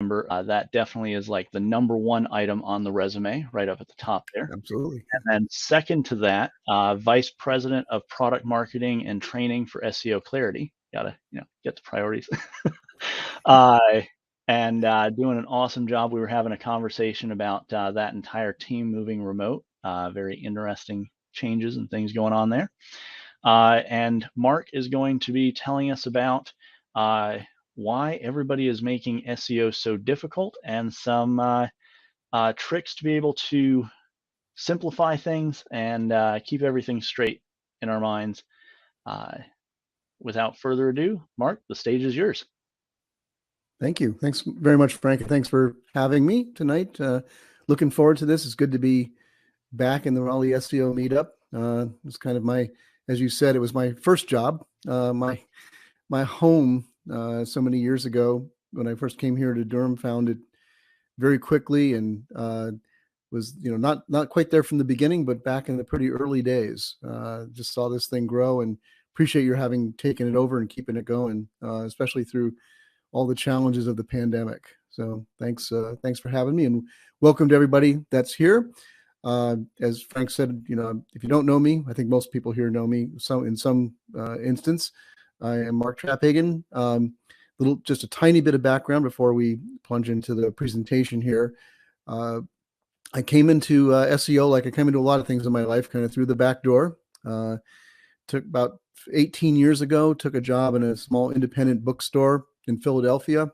that definitely is like the #1 item on the resume, right up at the top there. Absolutely. And then second to that, Vice President of Product Marketing and Training for seoClarity. Gotta, get the priorities. And doing an awesome job. We were having a conversation about that entire team moving remote. Very interesting changes and things going on there. And Mark is going to be telling us about why everybody is making SEO so difficult and some tricks to be able to simplify things and keep everything straight in our minds. Without further ado, Mark, the stage is yours. Thank you. Thanks very much, Frank. Thanks for having me tonight. Looking forward to this. It's good to be back in the Raleigh SEO meetup. It's kind of as you said, it was my first job. My home so many years ago when I first came here to Durham, found it very quickly and was not quite there from the beginning, but back in the pretty early days. Just saw this thing grow and appreciate your having taken it over and keeping it going, especially through all the challenges of the pandemic. So thanks for having me, and welcome to everybody that's here. As Frank said, if you don't know me, I think most people here know me. So in some instance, I am Mark Traphagen. Just a tiny bit of background before we plunge into the presentation here. I came into SEO like I came into a lot of things in my life, kind of through the back door. Took about 18 years ago, took a job in a small independent bookstore in Philadelphia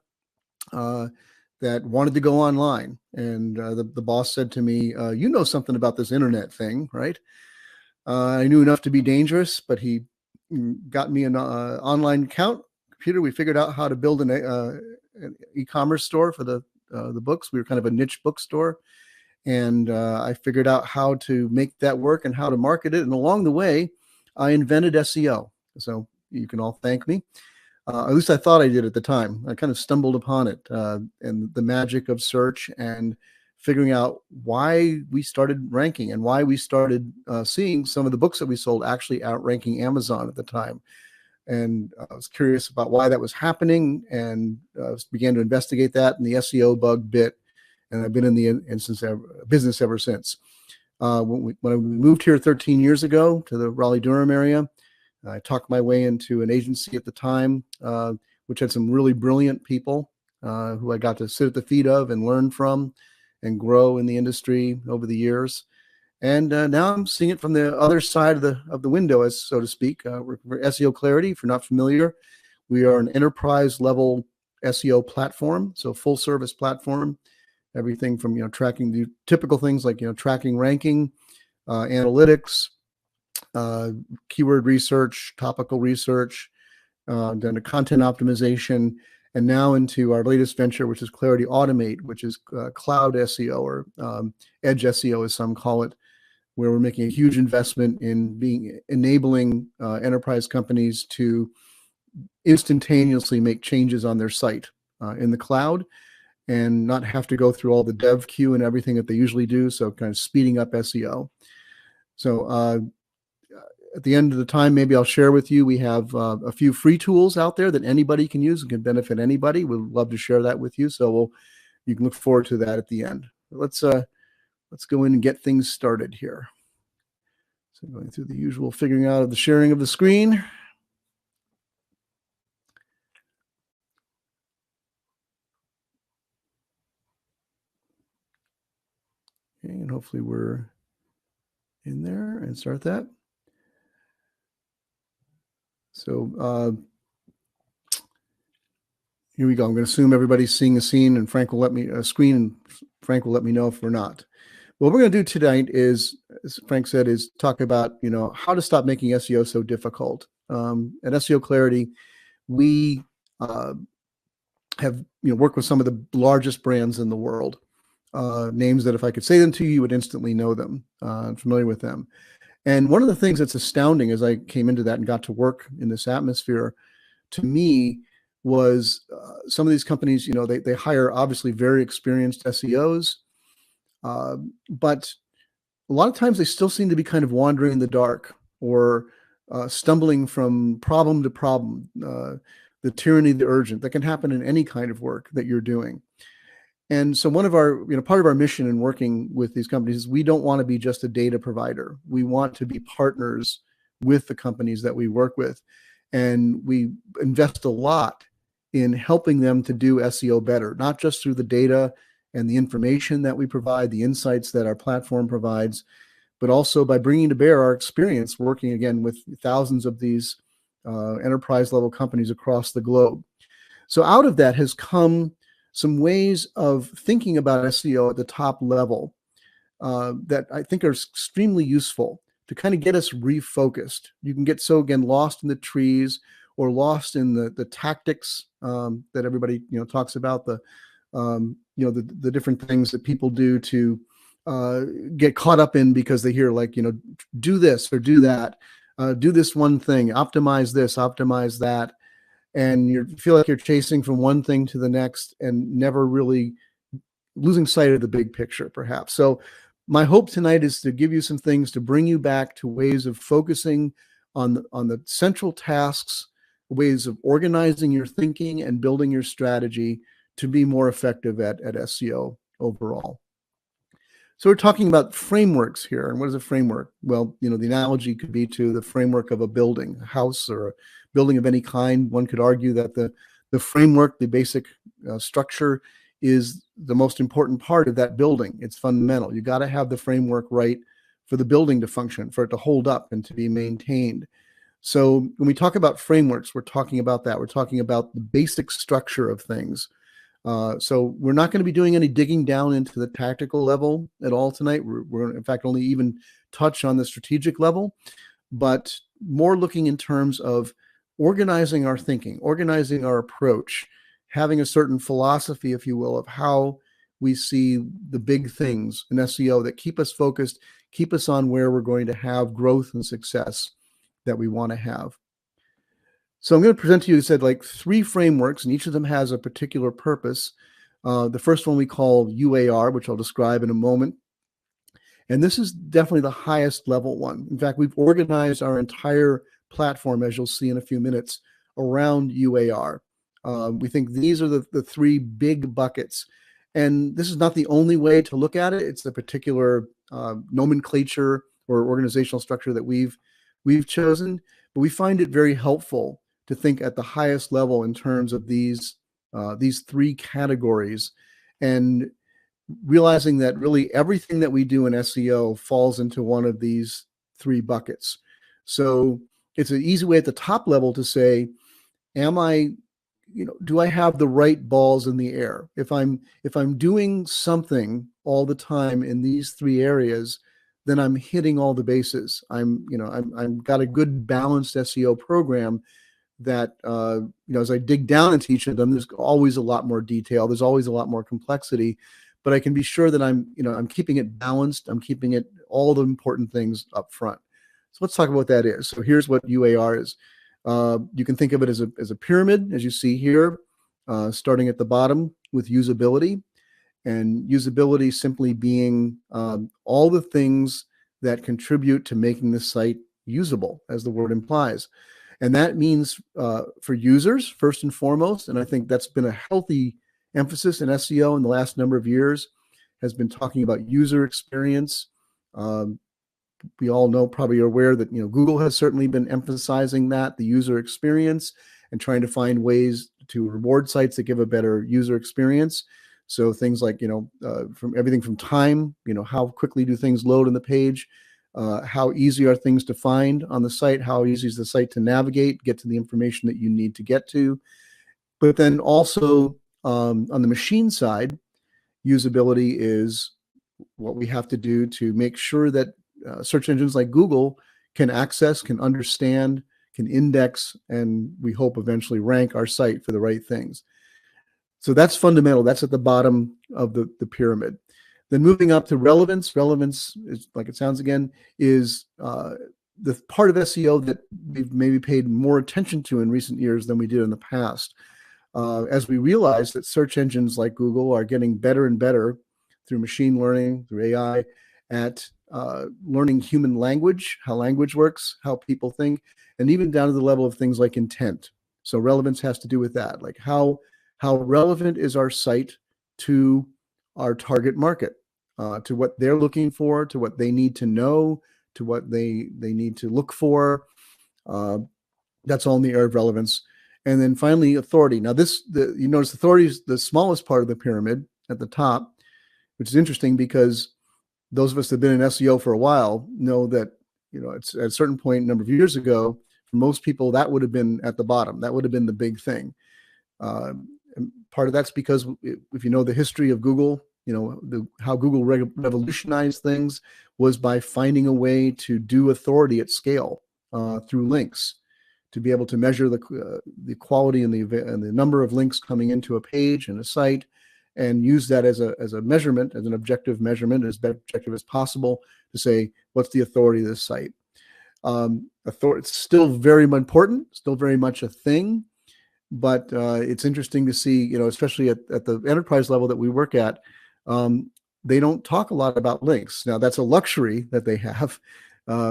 that wanted to go online. And the boss said to me, you know something about this internet thing, right? I knew enough to be dangerous, but he got me an online account computer. We figured out how to build an e-commerce store for the books. We were kind of a niche bookstore. And I figured out how to make that work and how to market it. And along the way, I invented SEO. So you can all thank me. At least I thought I did at the time. I kind of stumbled upon it and the magic of search and figuring out why we started ranking and why we started seeing some of the books that we sold actually outranking Amazon at the time. And I was curious about why that was happening and began to investigate that, and the SEO bug bit. And I've been in the business ever since. When we moved here 13 years ago to the Raleigh-Durham area, I talked my way into an agency at the time, which had some really brilliant people who I got to sit at the feet of and learn from and grow in the industry over the years. And now I'm seeing it from the other side of the window, as so to speak. We're seoClarity. If you're not familiar, we are an enterprise level SEO platform, so full service platform. Everything from tracking the typical things like tracking ranking, analytics, keyword research, topical research, then to content optimization, and now into our latest venture, which is Clarity Automate, which is cloud SEO or edge SEO, as some call it, where we're making a huge investment in enabling enterprise companies to instantaneously make changes on their site in the cloud and not have to go through all the dev queue and everything that they usually do. So kind of speeding up SEO. So at the end of the time, maybe I'll share with you, we have a few free tools out there that anybody can use and can benefit anybody. We'd love to share that with you. So you can look forward to that at the end. Let's go in and get things started here. So going through the usual figuring out of the sharing of the screen. Okay, and hopefully we're in there and start that. So here we go. I'm going to assume everybody's seeing the scene, and Frank will let me screen, and Frank will let me know if we're not. What we're going to do tonight is, as Frank said, is talk about how to stop making SEO so difficult. At seoClarity, we have worked with some of the largest brands in the world. Names that if I could say them to you, you would instantly know them, familiar with them. And one of the things that's astounding as I came into that and got to work in this atmosphere, to me, was some of these companies, they hire obviously very experienced SEOs, but a lot of times they still seem to be kind of wandering in the dark or stumbling from problem to problem, the tyranny of the urgent that can happen in any kind of work that you're doing. And so one of our, part of our mission in working with these companies is we don't want to be just a data provider. We want to be partners with the companies that we work with. And we invest a lot in helping them to do SEO better, not just through the data and the information that we provide, the insights that our platform provides, but also by bringing to bear our experience working again with thousands of these enterprise level companies across the globe. So out of that has come some ways of thinking about SEO at the top level that I think are extremely useful to kind of get us refocused. You can get again lost in the trees or lost in the tactics that everybody talks about, the different things that people do to get caught up in because they hear do this or do that, do this one thing, optimize this, optimize that. And you feel like you're chasing from one thing to the next and never really losing sight of the big picture, perhaps. So my hope tonight is to give you some things to bring you back to ways of focusing on the central tasks, ways of organizing your thinking and building your strategy to be more effective at SEO overall. So we're talking about frameworks here. And what is a framework? Well, the analogy could be to the framework of a building, a house or a building of any kind. One could argue that the framework, the basic structure, is the most important part of that building. It's fundamental. You got to have the framework right for the building to function, for it to hold up and to be maintained. So when we talk about frameworks, we're talking about that. We're talking about the basic structure of things. So we're not going to be doing any digging down into the tactical level at all tonight. We're going to, in fact, only even touch on the strategic level, but more looking in terms of organizing our thinking, organizing our approach, having a certain philosophy, if you will, of how we see the big things in SEO that keep us focused, keep us on where we're going to have growth and success that we want to have. So I'm going to present to you, like 3 frameworks, and each of them has a particular purpose. The first one we call UAR, which I'll describe in a moment. And this is definitely the highest level one. In fact, we've organized our entire platform, as you'll see in a few minutes, around UAR. We think these are the 3 big buckets. And this is not the only way to look at it. It's the particular nomenclature or organizational structure that we've chosen. But we find it very helpful to think at the highest level in terms of these 3 categories, and realizing that really everything that we do in SEO falls into one of these 3 buckets. So it's an easy way at the top level to say, do I have the right balls in the air? If I'm doing something all the time in these 3 areas, then I'm hitting all the bases. I'm got a good balanced SEO program that, as I dig down into each of them, there's always a lot more detail. There's always a lot more complexity, but I can be sure that I'm keeping it balanced. I'm keeping it all the important things up front. So let's talk about what that is. So here's what UAR is. You can think of it as a pyramid, as you see here, starting at the bottom with usability, and usability simply being all the things that contribute to making the site usable, as the word implies. And that means for users, first and foremost, and I think that's been a healthy emphasis in SEO in the last number of years, has been talking about user experience. We all know, probably are aware that Google has certainly been emphasizing that, the user experience, and trying to find ways to reward sites that give a better user experience. So things like from everything from time, how quickly do things load on the page, how easy are things to find on the site, how easy is the site to navigate, get to the information that you need to get to. But then also on the machine side, usability is what we have to do to make sure that search engines like Google can access, can understand, can index, and we hope eventually rank our site for the right things. So that's fundamental. That's at the bottom of the pyramid. Then moving up to relevance. Relevance is, like it sounds again, is the part of SEO that we've maybe paid more attention to in recent years than we did in the past. As we realize that search engines like Google are getting better and better through machine learning, through AI, at learning human language, how language works, how people think, and even down to the level of things like intent. So relevance has to do with that, like how relevant is our site to our target market, to what they're looking for, to what they need to know, to what they need to look for. That's all in the area of relevance. And then finally, authority. Now, you notice authority is the smallest part of the pyramid at the top, which is interesting because those of us that have been in SEO for a while know that, it's at a certain point a number of years ago, for most people, that would have been at the bottom. That would have been the big thing. And part of that's because if you know the history of Google, how Google revolutionized things was by finding a way to do authority at scale through links, to be able to measure the quality and the number of links coming into a page and a site, and use that as a measurement, as an objective measurement, as objective as possible, to say what's the authority of this site. It's still very important, still very much a thing, but it's interesting to see, especially at the enterprise level that we work at, they don't talk a lot about links. Now, that's a luxury that they have.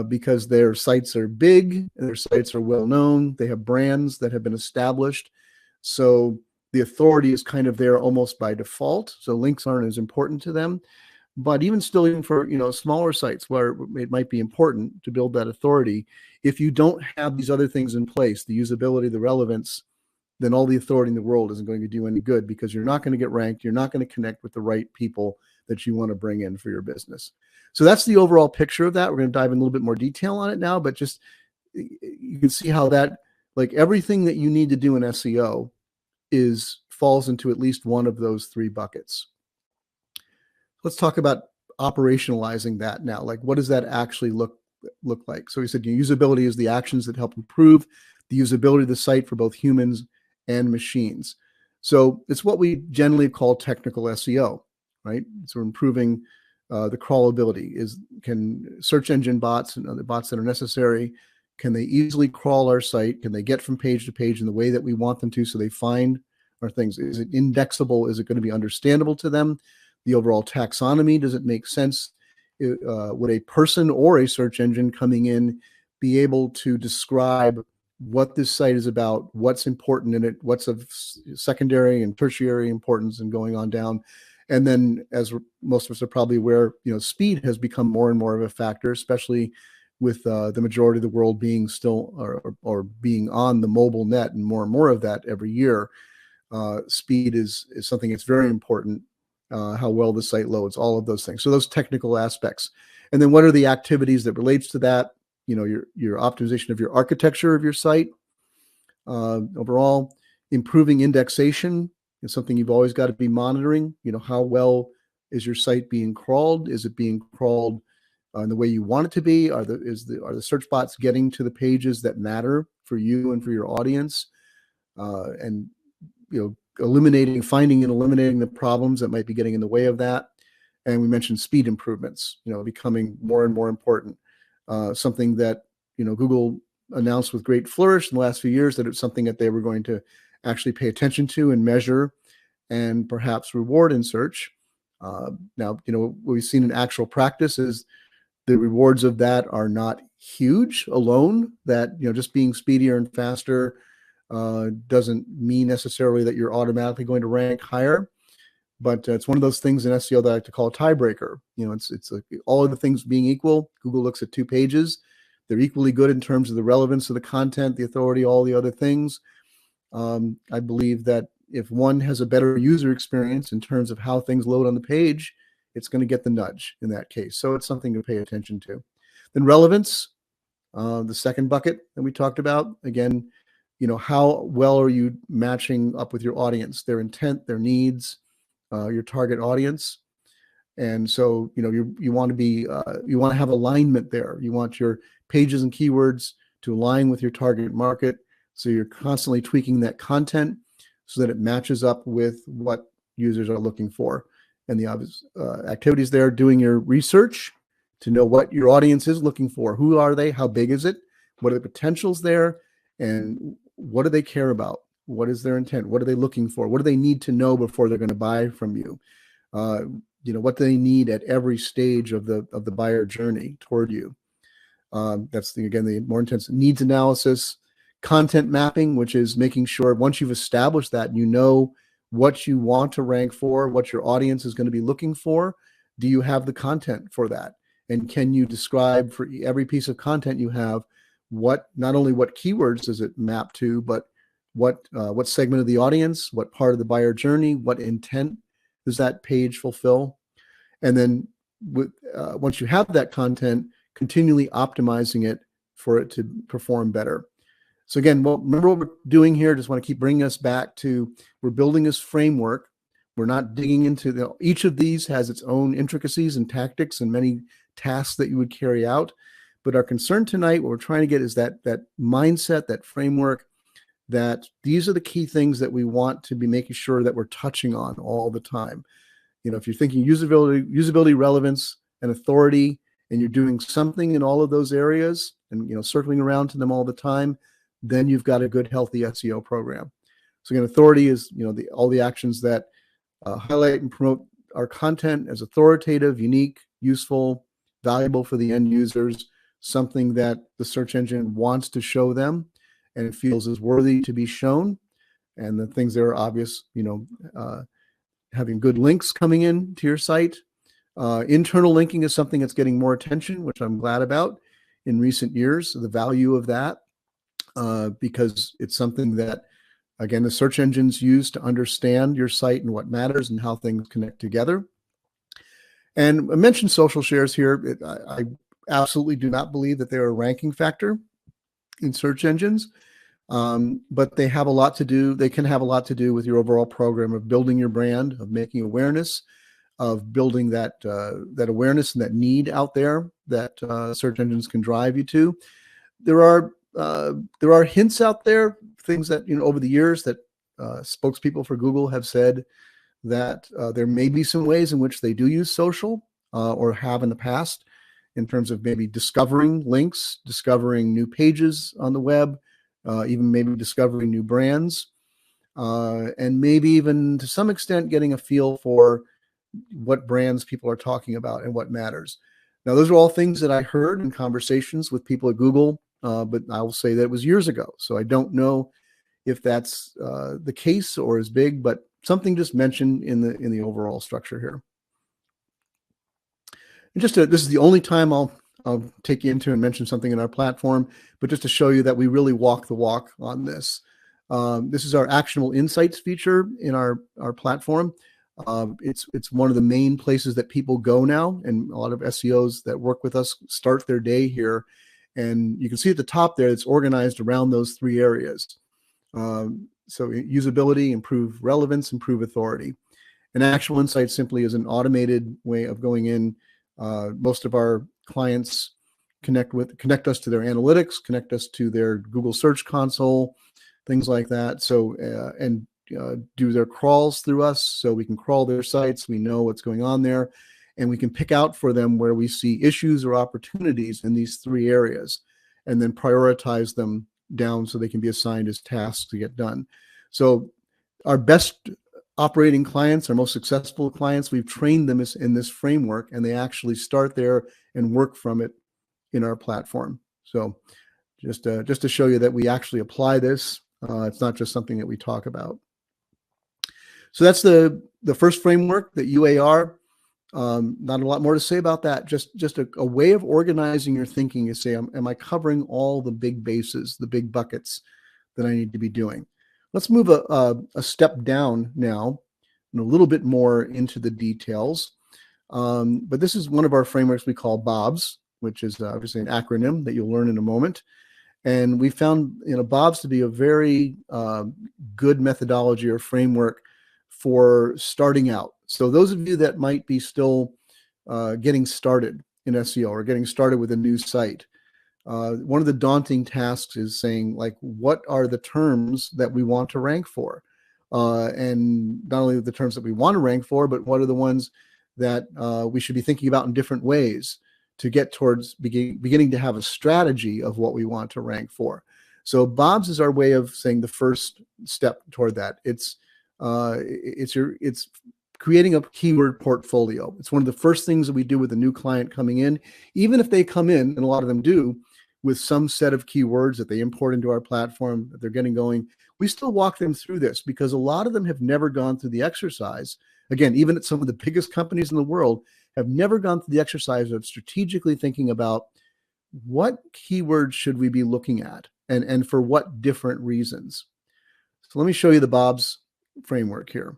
Because their sites are big, their sites are well known, they have brands that have been established. So the authority is kind of there almost by default. So links aren't as important to them. But even still, even for smaller sites where it might be important to build that authority, if you don't have these other things in place, the usability, the relevance, then all the authority in the world isn't going to do any good, because you're not going to get ranked, you're not going to connect with the right people that you want to bring in for your business. So that's the overall picture of that. We're going to dive in a little bit more detail on it now, but just you can see how that, like everything that you need to do in SEO falls into at least one of those three buckets. Let's talk about operationalizing that now. Like, what does that actually look like? So we said usability is the actions that help improve the usability of the site for both humans and machines. So it's what we generally call technical SEO, right? So we're improving the crawlability. Can search engine bots and other bots that are necessary, can they easily crawl our site? Can they get from page to page in the way that we want them to, so they find our things? Is it indexable? Is it going to be understandable to them? The overall taxonomy, does it make sense? Would a person or a search engine coming in be able to describe what this site is about, what's important in it, what's of secondary and tertiary importance, and going on down? And then, as most of us are probably aware, speed has become more and more of a factor, especially with the majority of the world being still or being on the mobile net, and more of that every year. Speed is something that's very important. How well the site loads, all of those things. So those technical aspects. And then what are the activities that relates to that? Your optimization of your architecture of your site. Overall, improving indexation is something you've always got to be monitoring. How well is your site being crawled? Is it being crawled in the way you want it to be? Are the search bots getting to the pages that matter for you and for your audience? And finding and eliminating the problems that might be getting in the way of that. And we mentioned speed improvements, becoming more and more important. Something that, Google announced with great flourish in the last few years, that it's something that they were going to actually pay attention to and measure and perhaps reward in search. Now, what we've seen in actual practice is the rewards of that are not huge alone, that, just being speedier and faster doesn't mean necessarily that you're automatically going to rank higher. But it's one of those things in SEO that I like to call a tiebreaker. It's like all of the things being equal, Google looks at two pages. They're equally good in terms of the relevance of the content, the authority, all the other things. I believe that if one has a better user experience in terms of how things load on the page, it's going to get the nudge in that case. So it's something to pay attention to. Then relevance, the second bucket that we talked about. Again, how well are you matching up with your audience, their intent, their needs, your target audience? And so, you want to be, you want to have alignment there. You want your pages and keywords to align with your target market. So you're constantly tweaking that content so that it matches up with what users are looking for. And the obvious activities there, doing your research to know what your audience is looking for. Who are they? How big is it? What are the potentials there? And what do they care about? What is their intent? What are they looking for? What do they need to know before they're going to buy from you? What do they need at every stage of the buyer journey toward you? That's the more intense needs analysis. Content mapping, which is making sure once you've established that, what you want to rank for, what your audience is going to be looking for. Do you have the content for that? And can you describe for every piece of content you have, not only what keywords does it map to, but what segment of the audience, what part of the buyer journey, what intent does that page fulfill? And then once you have that content, continually optimizing it for it to perform better. So again, remember what we're doing here. Just want to keep bringing us back to, we're building this framework. We're not digging into each of these has its own intricacies and tactics and many tasks that you would carry out. But our concern tonight, what we're trying to get is that mindset, that framework, that these are the key things that we want to be making sure that we're touching on all the time. If you're thinking usability, relevance, and authority, and you're doing something in all of those areas and, circling around to them all the time, then you've got a good, healthy SEO program. So again, authority is, all the actions that highlight and promote our content as authoritative, unique, useful, valuable for the end users, something that the search engine wants to show them and it feels is worthy to be shown. And the things that are obvious, having good links coming in to your site. Internal linking is something that's getting more attention, which I'm glad about in recent years, the value of that, because it's something that, again, the search engines use to understand your site and what matters and how things connect together. And I mentioned social shares here. I absolutely do not believe that they're a ranking factor in search engines, but they have a lot to do. They can have a lot to do with your overall program of building your brand, of making awareness, of building that awareness and that need out there that search engines can drive you to. There are hints out there, things that over the years that spokespeople for Google have said that there may be some ways in which they do use social or have in the past, in terms of maybe discovering links, discovering new pages on the web, even maybe discovering new brands, and maybe even to some extent getting a feel for what brands people are talking about and what matters. Now, those are all things that I heard in conversations with people at Google, but I will say that it was years ago. So I don't know if that's the case or is big, but something just mentioned in the overall structure here. And this is the only time I'll take you into and mention something in our platform, but just to show you that we really walk the walk on this. This is our actionable insights feature in our platform. It's one of the main places that people go now, and a lot of SEOs that work with us start their day here. And you can see at the top there, it's organized around those three areas. So usability, improve relevance, improve authority. And Actionable Insights simply is an automated way of going in. Most of our clients connect us to their analytics, connect us to their Google Search Console, things like that. So do their crawls through us, so we can crawl their sites. We know what's going on there, and we can pick out for them where we see issues or opportunities in these three areas, and then prioritize them down so they can be assigned as tasks to get done. So our best operating clients, our most successful clients, we've trained them in this framework, and they actually start there and work from it in our platform. So just to show you that we actually apply this. It's not just something that we talk about. So that's the first framework, the UAR. Not a lot more to say about that. Just a way of organizing your thinking is say, am I covering all the big bases, the big buckets that I need to be doing? Let's move a step down now and a little bit more into the details. But this is one of our frameworks we call BOBS, which is obviously an acronym that you'll learn in a moment. And we found BOBS to be a very good methodology or framework for starting out. So those of you that might be still getting started in SEO or getting started with a new site, one of the daunting tasks is saying, like, what are the terms that we want to rank for? And not only the terms that we want to rank for, but what are the ones that we should be thinking about in different ways to get towards beginning to have a strategy of what we want to rank for. So BOBS is our way of saying the first step toward that. It's creating a keyword portfolio. It's one of the first things that we do with a new client coming in. Even if they come in, and a lot of them do, with some set of keywords that they import into our platform that they're getting going. We still walk them through this because a lot of them have never gone through the exercise. Again, even at some of the biggest companies in the world have never gone through the exercise of strategically thinking about what keywords should we be looking at and for what different reasons. So let me show you the Bob's framework here.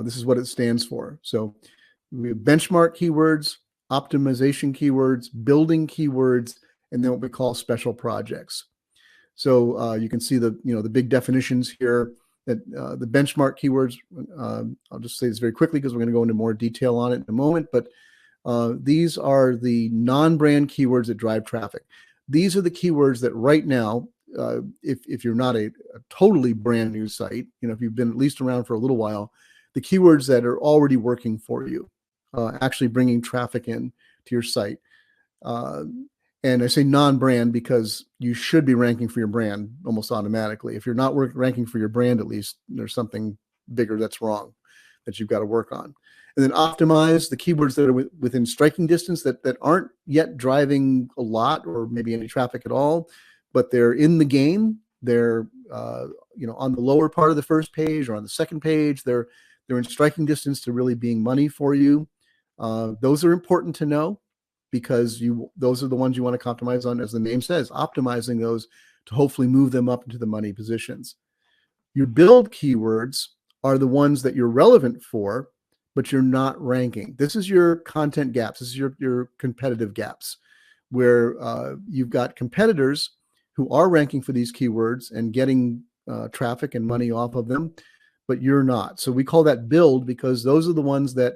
This is what it stands for. So we have benchmark keywords, optimization keywords, building keywords, and then what we call special projects. So you can see the big definitions here. That the benchmark keywords, I'll just say this very quickly because we're going to go into more detail on it in a moment, but these are the non-brand keywords that drive traffic. These are the keywords that right now, if you're not a totally brand new site, if you've been at least around for a little while, the keywords that are already working for you, actually bringing traffic in to your site. And I say non-brand because you should be ranking for your brand almost automatically. If you're not ranking for your brand, at least there's something bigger that's wrong that you've got to work on. And then optimize the keywords that are within striking distance that aren't yet driving a lot or maybe any traffic at all, but they're in the game. They're on the lower part of the first page or on the second page. They're in striking distance to really being money for you. Those are important to know, because those are the ones you want to optimize on, as the name says, optimizing those to hopefully move them up into the money positions. Your build keywords are the ones that you're relevant for, but you're not ranking. This is your content gaps. This is your competitive gaps, where you've got competitors who are ranking for these keywords and getting traffic and money off of them, but you're not. So we call that build, because those are the ones that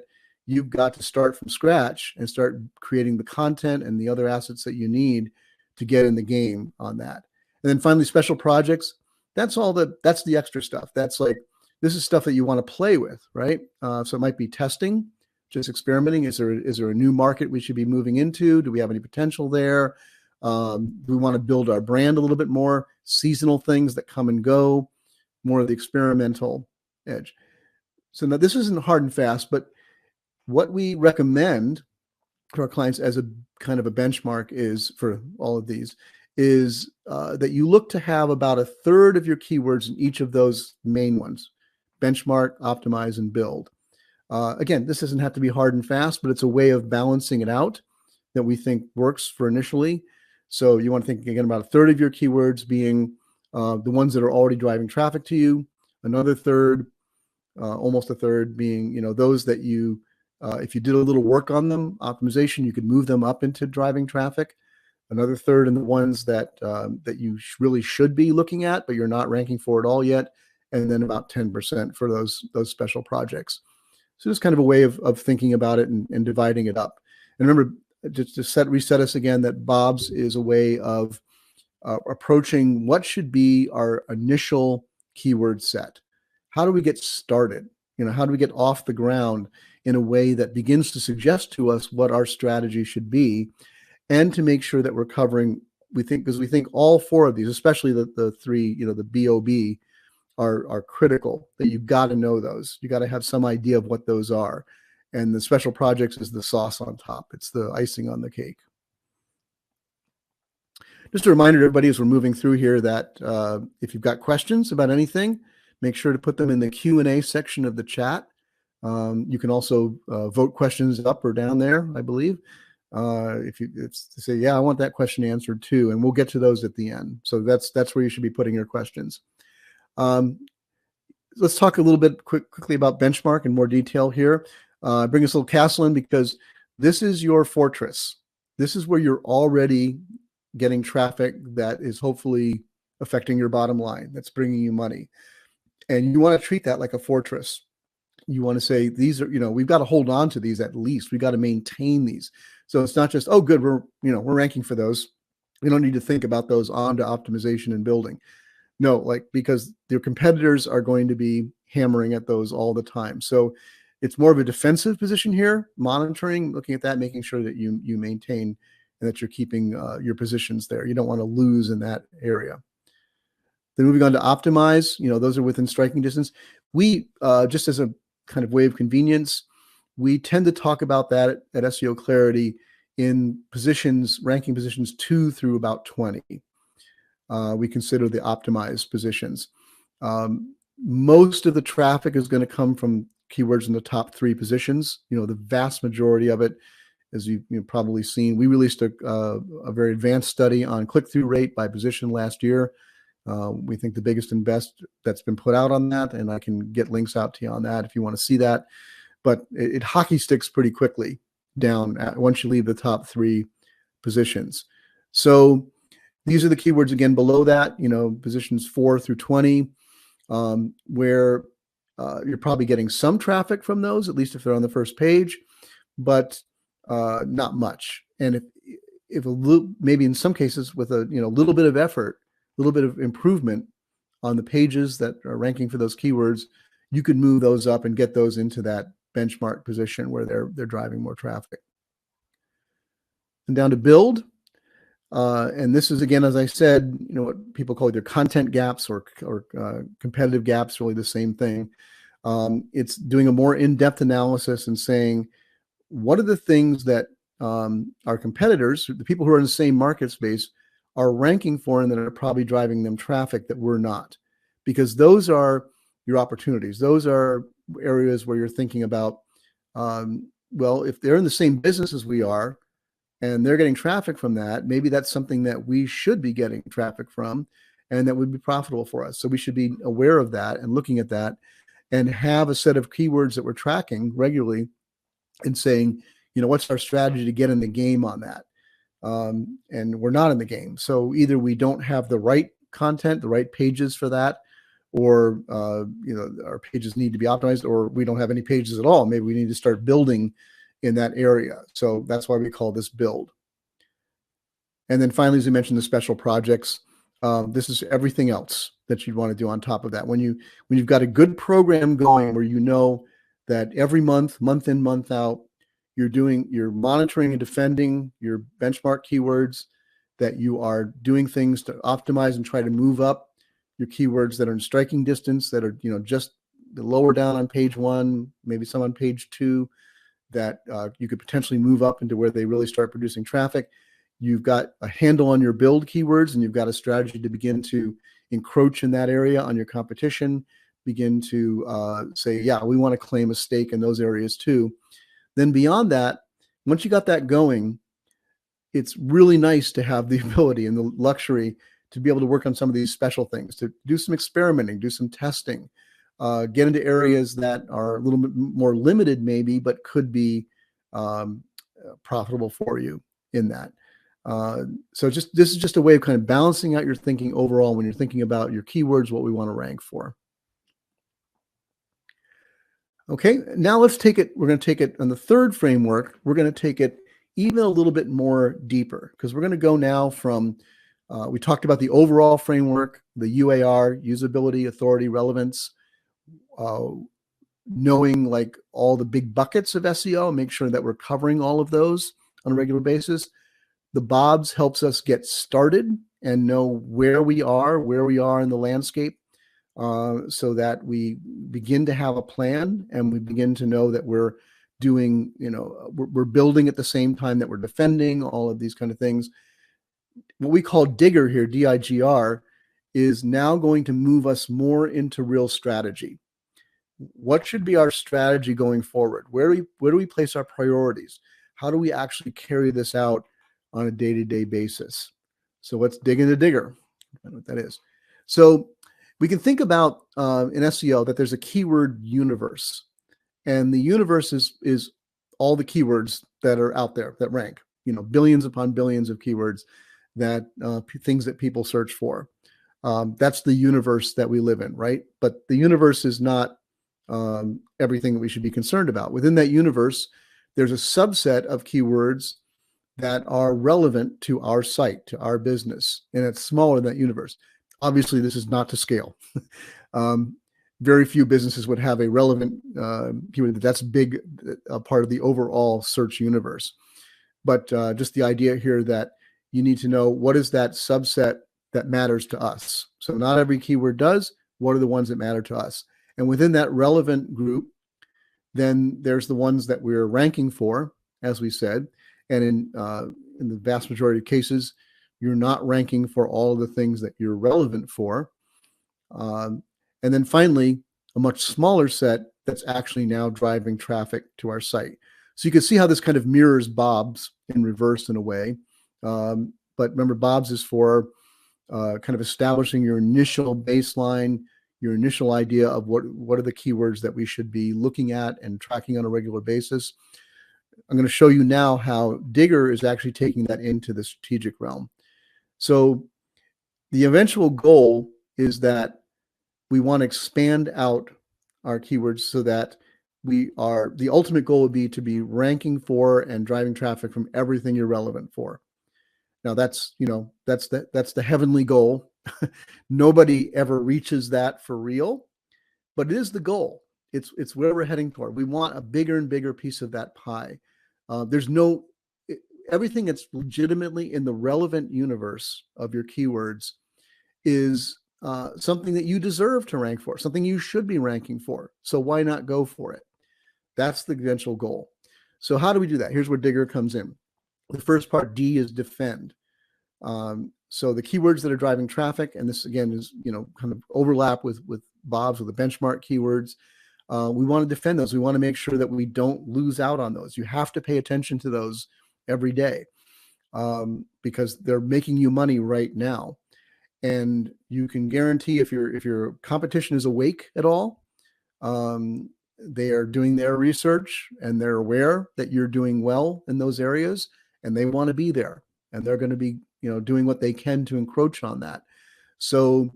you've got to start from scratch and start creating the content and the other assets that you need to get in the game on that. And then finally, special projects. That's the extra stuff. That's like, this is stuff that you want to play with, right? So it might be testing, just experimenting. Is there a new market we should be moving into? Do we have any potential there? We want to build our brand a little bit more, seasonal things that come and go, more of the experimental edge. So now this isn't hard and fast, but what we recommend to our clients as a kind of a benchmark is, for all of these, is that you look to have about a third of your keywords in each of those main ones: benchmark, optimize, and build. Again, this doesn't have to be hard and fast, but it's a way of balancing it out that we think works for initially. So you want to think, again, about a third of your keywords being the ones that are already driving traffic to you. Another third, almost a third, being those that you, if you did a little work on them, optimization, you could move them up into driving traffic. Another third in the ones that that you really should be looking at, but you're not ranking for at all yet. And then about 10% for those special projects. So just kind of a way of thinking about it and dividing it up. And remember, just to reset us again, that Bob's is a way of approaching what should be our initial keyword set. How do we get started? How do we get off the ground in a way that begins to suggest to us what our strategy should be, and to make sure that we're covering, because we think all four of these, especially the three, the BOB, are critical, that you've got to know those. You got to have some idea of what those are. And the special projects is the sauce on top. It's the icing on the cake. Just a reminder to everybody as we're moving through here that if you've got questions about anything, make sure to put them in the Q&A section of the chat. You can also vote questions up or down there, I believe. If you say, yeah, I want that question answered too, and we'll get to those at the end. So that's where you should be putting your questions. Let's talk a little bit quickly about benchmark in more detail here. Bring this little castle in, because this is your fortress. This is where you're already getting traffic that is hopefully affecting your bottom line, that's bringing you money. And you want to treat that like a fortress. You want to say, these are, we've got to hold on to these at least. We've got to maintain these. So it's not just, oh, good, we're ranking for those. We don't need to think about those on to optimization and building. No, because your competitors are going to be hammering at those all the time. So it's more of a defensive position here, monitoring, looking at that, making sure that you maintain and that you're keeping your positions there. You don't want to lose in that area. Then moving on to optimize, those are within striking distance. We, just as a kind of way of convenience, we tend to talk about that at SEO Clarity in positions, ranking positions 2 through about 20. We consider the optimized positions. Most of the traffic is going to come from keywords in the top 3 positions. The vast majority of it, as you've probably seen, we released a very advanced study on click-through rate by position last year. We think the biggest and best that's been put out on that, and I can get links out to you on that if you want to see that. But it hockey sticks pretty quickly down once you leave the top 3 positions. So these are the keywords again below that, positions 4 through 20, where you're probably getting some traffic from those, at least if they're on the first page, but not much. And if a little, maybe in some cases with a little bit of effort, a little bit of improvement on the pages that are ranking for those keywords, you could move those up and get those into that benchmark position where they're driving more traffic. And down to build. And this is, again, as I said, what people call either content gaps or competitive gaps, really the same thing. It's doing a more in-depth analysis and saying, what are the things that our competitors, the people who are in the same market space, are ranking for and that are probably driving them traffic that we're not? Because those are your opportunities. Those are areas where you're thinking about, well, if they're in the same business as we are, and they're getting traffic from that, maybe that's something that we should be getting traffic from and that would be profitable for us. So we should be aware of that and looking at that and have a set of keywords that we're tracking regularly and saying, what's our strategy to get in the game on that? And we're not in the game. So either we don't have the right content, the right pages for that, or our pages need to be optimized, or we don't have any pages at all. Maybe we need to start building in that area. So that's why we call this build. And then finally, as we mentioned, the special projects. This is everything else that you'd want to do on top of that. When you've got a good program going where you know that every month, month in, month out, you're monitoring and defending your benchmark keywords, that you are doing things to optimize and try to move up your keywords that are in striking distance, that are just lower down on page 1, maybe some on page 2, that you could potentially move up into where they really start producing traffic. You've got a handle on your build keywords, and you've got a strategy to begin to encroach in that area on your competition, begin to say, yeah, we want to claim a stake in those areas too. Then beyond that, once you got that going, it's really nice to have the ability and the luxury to be able to work on some of these special things, to do some experimenting, do some testing, get into areas that are a little bit more limited maybe, but could be profitable for you in that. So this is just a way of kind of balancing out your thinking overall when you're thinking about your keywords, what we want to rank for. Okay, now let's take it. We're going to take it on the third framework. We're going to take it even a little bit more deeper, because we're going to go now from, we talked about the overall framework, the UAR, usability, authority, relevance, knowing like all the big buckets of SEO, make sure that we're covering all of those on a regular basis. The BOBS helps us get started and know where we are in the landscape, so that we begin to have a plan and we begin to know that we're doing, we're building at the same time that we're defending, all of these kind of things. What we call DIGR here, DIGR, is now going to move us more into real strategy. What should be our strategy going forward? Where do we place our priorities? How do we actually carry this out on a day-to-day basis? So let's dig into DIGR. I don't know what that is. So we can think about in SEO that there's a keyword universe, and the universe is all the keywords that are out there that rank, billions upon billions of keywords, that things that people search for. That's the universe that we live in, right? But the universe is not everything that we should be concerned about. Within that universe, there's a subset of keywords that are relevant to our site, to our business, and it's smaller than that universe. Obviously, this is not to scale. Very few businesses would have a relevant keyword that's big, a part of the overall search universe. But just the idea here that you need to know what is that subset that matters to us. So not every keyword does. What are the ones that matter to us? And within that relevant group, then there's the ones that we're ranking for, as we said. And in the vast majority of cases, you're not ranking for all of the things that you're relevant for. And then finally, a much smaller set that's actually now driving traffic to our site. So you can see how this kind of mirrors Bob's in reverse in a way. But remember, Bob's is for kind of establishing your initial baseline, your initial idea of what are the keywords that we should be looking at and tracking on a regular basis. I'm going to show you now how DIGR is actually taking that into the strategic realm. So the eventual goal is that we want to expand out our keywords so that the ultimate goal would be to be ranking for and driving traffic from everything you're relevant for. Now that's the heavenly goal. Nobody ever reaches that for real, but it is the goal. It's where we're heading toward. We want a bigger and bigger piece of that pie. Everything that's legitimately in the relevant universe of your keywords is something that you deserve to rank for, something you should be ranking for. So why not go for it? That's the eventual goal. So how do we do that? Here's where DIGR comes in. The first part, D, is defend. So the keywords that are driving traffic, and this again is kind of overlap with Bob's, with the benchmark keywords. We want to defend those. We want to make sure that we don't lose out on those. You have to pay attention to those every day because they're making you money right now. And you can guarantee if your competition is awake at all, they are doing their research and they're aware that you're doing well in those areas, and they want to be there, and they're going to be doing what they can to encroach on that. So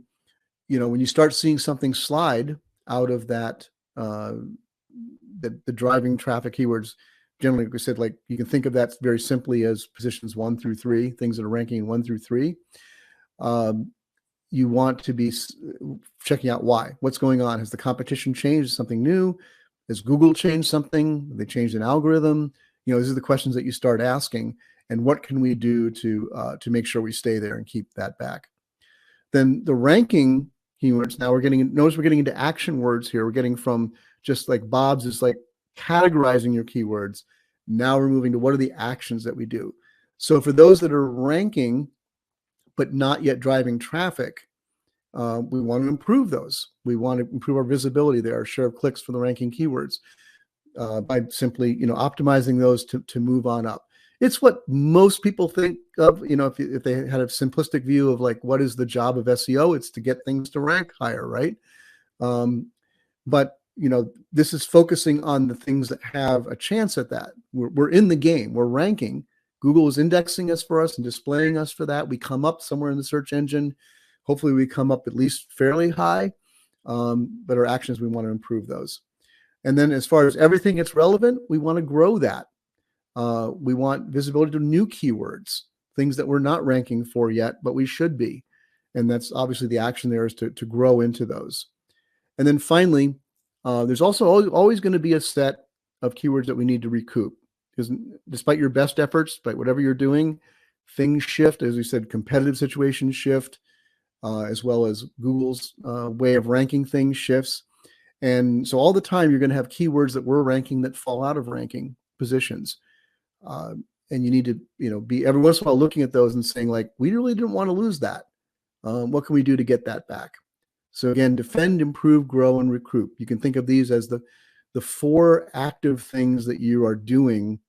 when you start seeing something slide out of that, the driving traffic keywords, generally, like we said, like you can think of that very simply as positions 1 through 3, things that are ranking 1 through 3. You want to be checking out why. What's going on? Has the competition changed? Something new? Has Google changed something? Have they changed an algorithm? These are the questions that you start asking. And what can we do to make sure we stay there and keep that back? Then the ranking keywords. Now notice we're getting into action words here. We're getting from just like Bob's is like categorizing your keywords. Now we're moving to what are the actions that we do. So for those that are ranking but not yet driving traffic, we want to improve those. We want to improve our visibility there, our share of clicks for the ranking keywords by simply optimizing those to move on up. It's what most people think of, if they had a simplistic view of like what is the job of SEO, it's to get things to rank higher, right? But this is focusing on the things that have a chance at that. We're in the game. We're ranking. Google is indexing us for us and displaying us for that. We come up somewhere in the search engine. Hopefully we come up at least fairly high, but our actions, we want to improve those. And then as far as everything that's relevant, we want to grow that. We want visibility to new keywords, things that we're not ranking for yet, but we should be. And that's obviously the action there is to grow into those. And then finally, there's also always going to be a set of keywords that we need to recoup. Because despite your best efforts, despite whatever you're doing, things shift. As we said, competitive situations shift, as well as Google's way of ranking things shifts. And so all the time, you're going to have keywords that we're ranking that fall out of ranking positions. And you need to, be every once in a while looking at those and saying, like, we really didn't want to lose that. What can we do to get that back? So again, defend, improve, grow, and recruit. You can think of these as the 4 active things that you are doing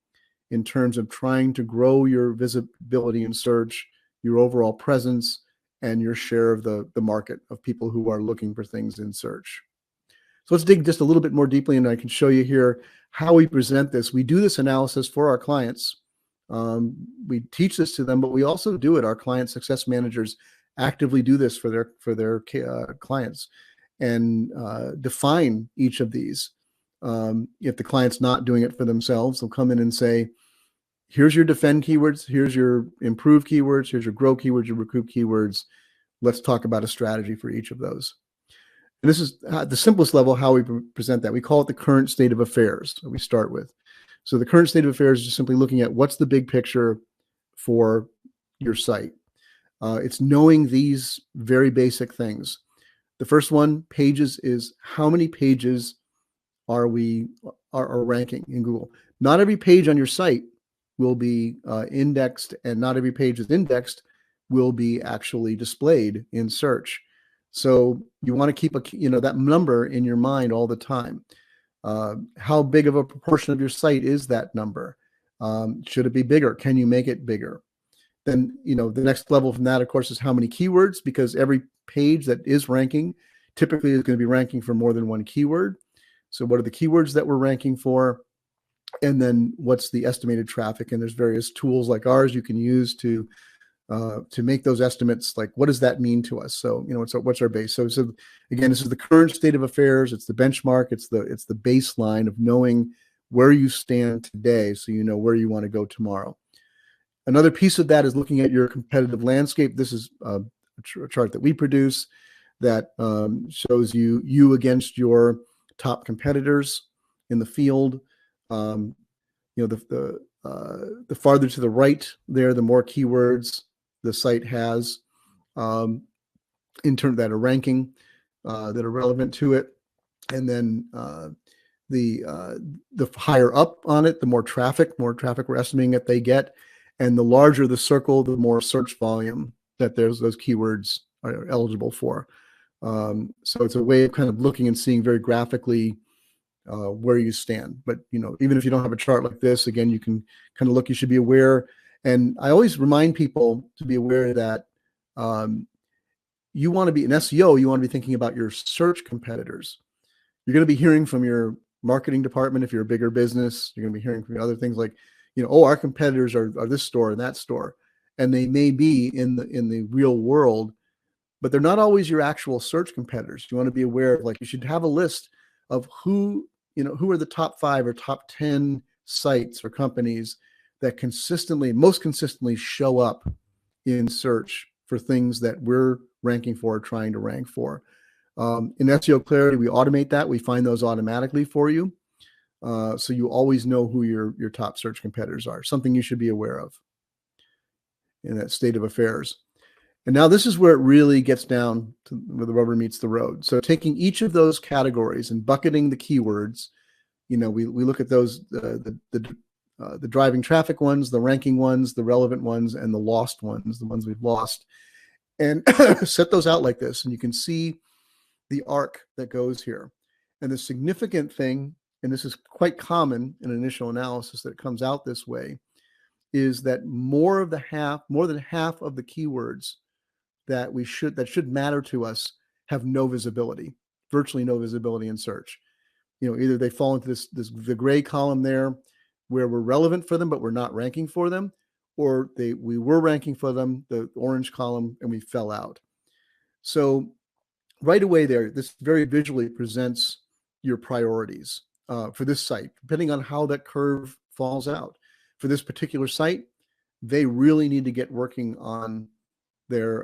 in terms of trying to grow your visibility in search, your overall presence, and your share of the market of people who are looking for things in search. So let's dig just a little bit more deeply, and I can show you here how we present this. We do this analysis for our clients. We teach this to them, but we also do it. Our client success managers actively do this for their clients and define each of these. If the client's not doing it for themselves, they'll come in and say, here's your defend keywords, here's your improve keywords, here's your grow keywords, your recoup keywords. Let's talk about a strategy for each of those. And this is at the simplest level how we present that. We call it the current state of affairs that we start with. So the current state of affairs is just simply looking at what's the big picture for your site. It's knowing these very basic things. The first one, pages, is how many pages are ranking in Google. Not every page on your site will be indexed, and not every page is indexed will be actually displayed in search. So you want to keep that number in your mind all the time. How big of a proportion of your site is that number? Should it be bigger? Can you make it bigger? Then, the next level from that, of course, is how many keywords, because every page that is ranking typically is going to be ranking for more than one keyword. So what are the keywords that we're ranking for? And then what's the estimated traffic? And there's various tools like ours you can use to make those estimates. Like, what does that mean to us? So, what's our base? So again, this is the current state of affairs. It's the benchmark. It's the baseline of knowing where you stand today, so you know where you want to go tomorrow. Another piece of that is looking at your competitive landscape. This is a chart that we produce that shows you against your top competitors in the field. The farther to the right there, the more keywords the site has in terms that are ranking that are relevant to it, and then the higher up on it, the more traffic we're estimating that they get, and the larger the circle, the more search volume that those keywords are eligible for. So it's a way of kind of looking and seeing very graphically where you stand. But even if you don't have a chart like this, again, you can kind of look. You should be aware, and I always remind people to be aware that you want to be in SEO. You want to be thinking about your search competitors. You're going to be hearing from your marketing department if you're a bigger business. You're going to be hearing from other things like, our competitors are this store and that store, and they may be in the real world, but they're not always your actual search competitors. You want to be aware of, like, you should have a list of who are the top 5 or top 10 sites or companies that most consistently show up in search for things that we're ranking for, trying to rank for. In seoClarity, we automate that. We find those automatically for you. So you always know who your top search competitors are, something you should be aware of in that state of affairs. And now this is where it really gets down to where the rubber meets the road. So taking each of those categories and bucketing the keywords, we look at those, the driving traffic ones, the ranking ones, the relevant ones, and the lost ones, the ones we've lost, and set those out like this. And you can see the arc that goes here. And the significant thing, and this is quite common in initial analysis that comes out this way, is that more than half of the keywords that should matter to us have no visibility, virtually no visibility in search. Either they fall into the gray column there where we're relevant for them, but we're not ranking for them, or we were ranking for them, the orange column, and we fell out. So right away there, this very visually presents your priorities for this site, depending on how that curve falls out. For this particular site, they really need to get working on their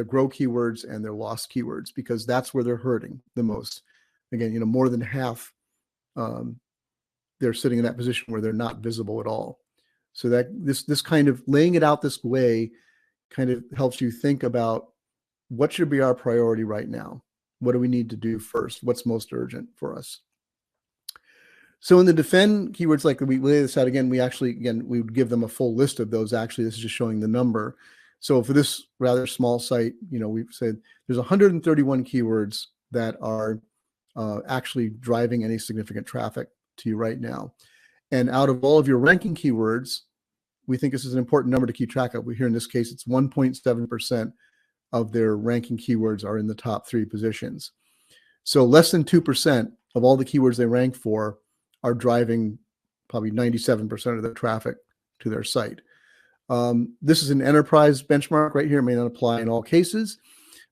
grow keywords and their lost keywords, because that's where they're hurting the most. Again, more than half, they're sitting in that position where they're not visible at all. So that this kind of laying it out this way kind of helps you think about what should be our priority right now. What do we need to do first? What's most urgent for us? So in the defend keywords, like we lay this out again, we would give them a full list of those. Actually, this is just showing the number. So for this rather small site, we've said there's 131 keywords that are actually driving any significant traffic to you right now. And out of all of your ranking keywords, we think this is an important number to keep track of. Here in this case, it's 1.7% of their ranking keywords are in the top 3 positions. So less than 2% of all the keywords they rank for are driving probably 97% of their traffic to their site. This is an enterprise benchmark right here. It may not apply in all cases,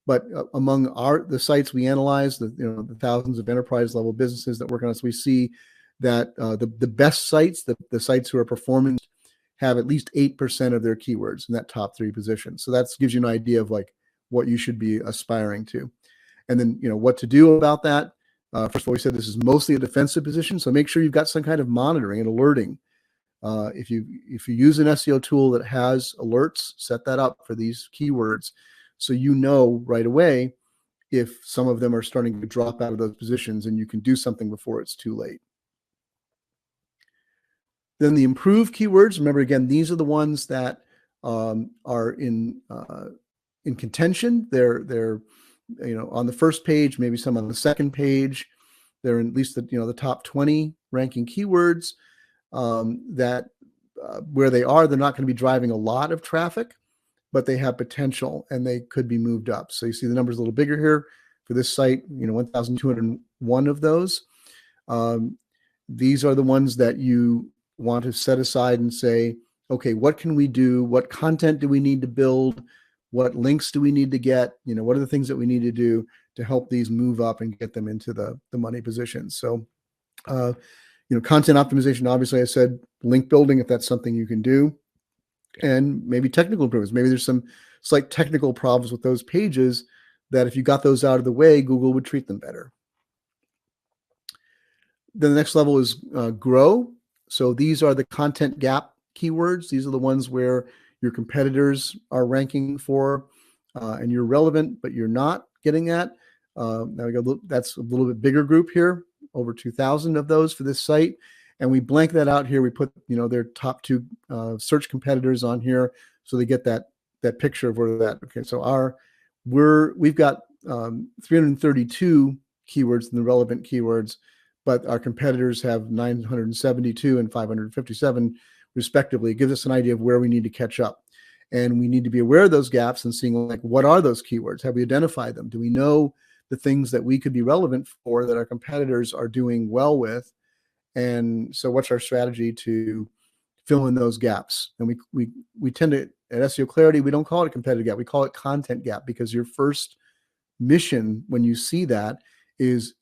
but among the sites we analyze, the thousands of enterprise level businesses that work on us, we see that the best sites, the sites who are performing, have at least 8% of their keywords in that top 3 positions. So that gives you an idea of like what you should be aspiring to. And then, what to do about that. First of all, we said this is mostly a defensive position, so make sure you've got some kind of monitoring and alerting. If you use an SEO tool that has alerts, set that up for these keywords, so right away if some of them are starting to drop out of those positions, and you can do something before it's too late. Then the improved keywords, remember again, these are the ones that are in contention. They're on the first page, maybe some on the second page. They're in at least the top 20 ranking keywords that where they are, they're not going to be driving a lot of traffic, but they have potential and they could be moved up. So you see the numbers a little bigger here for this site, 1,201 of those. These are the ones that you want to set aside and say, okay, what can we do? What content do we need to build? What links do we need to get? What are the things that we need to do to help these move up and get them into the money positions? So, content optimization, obviously I said link building, if that's something you can do, and maybe technical improvements. Maybe there's some slight technical problems with those pages that if you got those out of the way, Google would treat them better. Then the next level is grow. So these are the content gap keywords. These are the ones where your competitors are ranking for, and you're relevant, but you're not getting that. Now we go. That's a little bit bigger group here, over 2,000 of those for this site, and we blank that out here. We put their top 2 search competitors on here, so they get that picture of where they're at. Okay, so we've got 332 keywords in the relevant keywords, but our competitors have 972 and 557 respectively. It gives us an idea of where we need to catch up. And we need to be aware of those gaps and seeing, like, what are those keywords? Have we identified them? Do we know the things that we could be relevant for that our competitors are doing well with? And so what's our strategy to fill in those gaps? And we tend to, at seoClarity, we don't call it a competitive gap. We call it content gap, because your first mission when you see that is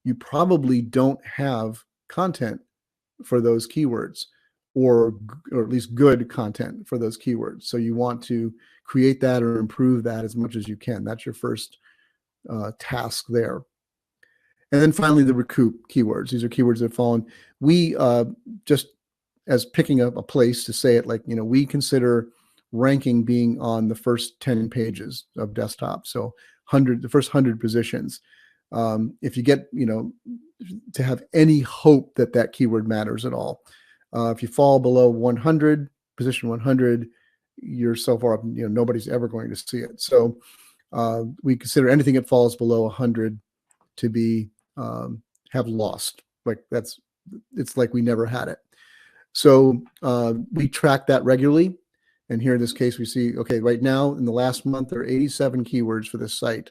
you probably don't have content for those keywords, or at least good content for those keywords. So you want to create that or improve that as much as you can. That's your first task there. And then finally, the recoup keywords. These are keywords that fall in. We just as picking up a place to say it, like, we consider ranking being on the first 10 pages of desktop. So the first 100 positions. If you get, to have any hope that keyword matters at all. If you fall below 100, position 100, you're so far up, nobody's ever going to see it. So we consider anything that falls below 100 to be have lost. It's like we never had it. So we track that regularly. And here in this case, we see, okay, right now in the last month, there are 87 keywords for this site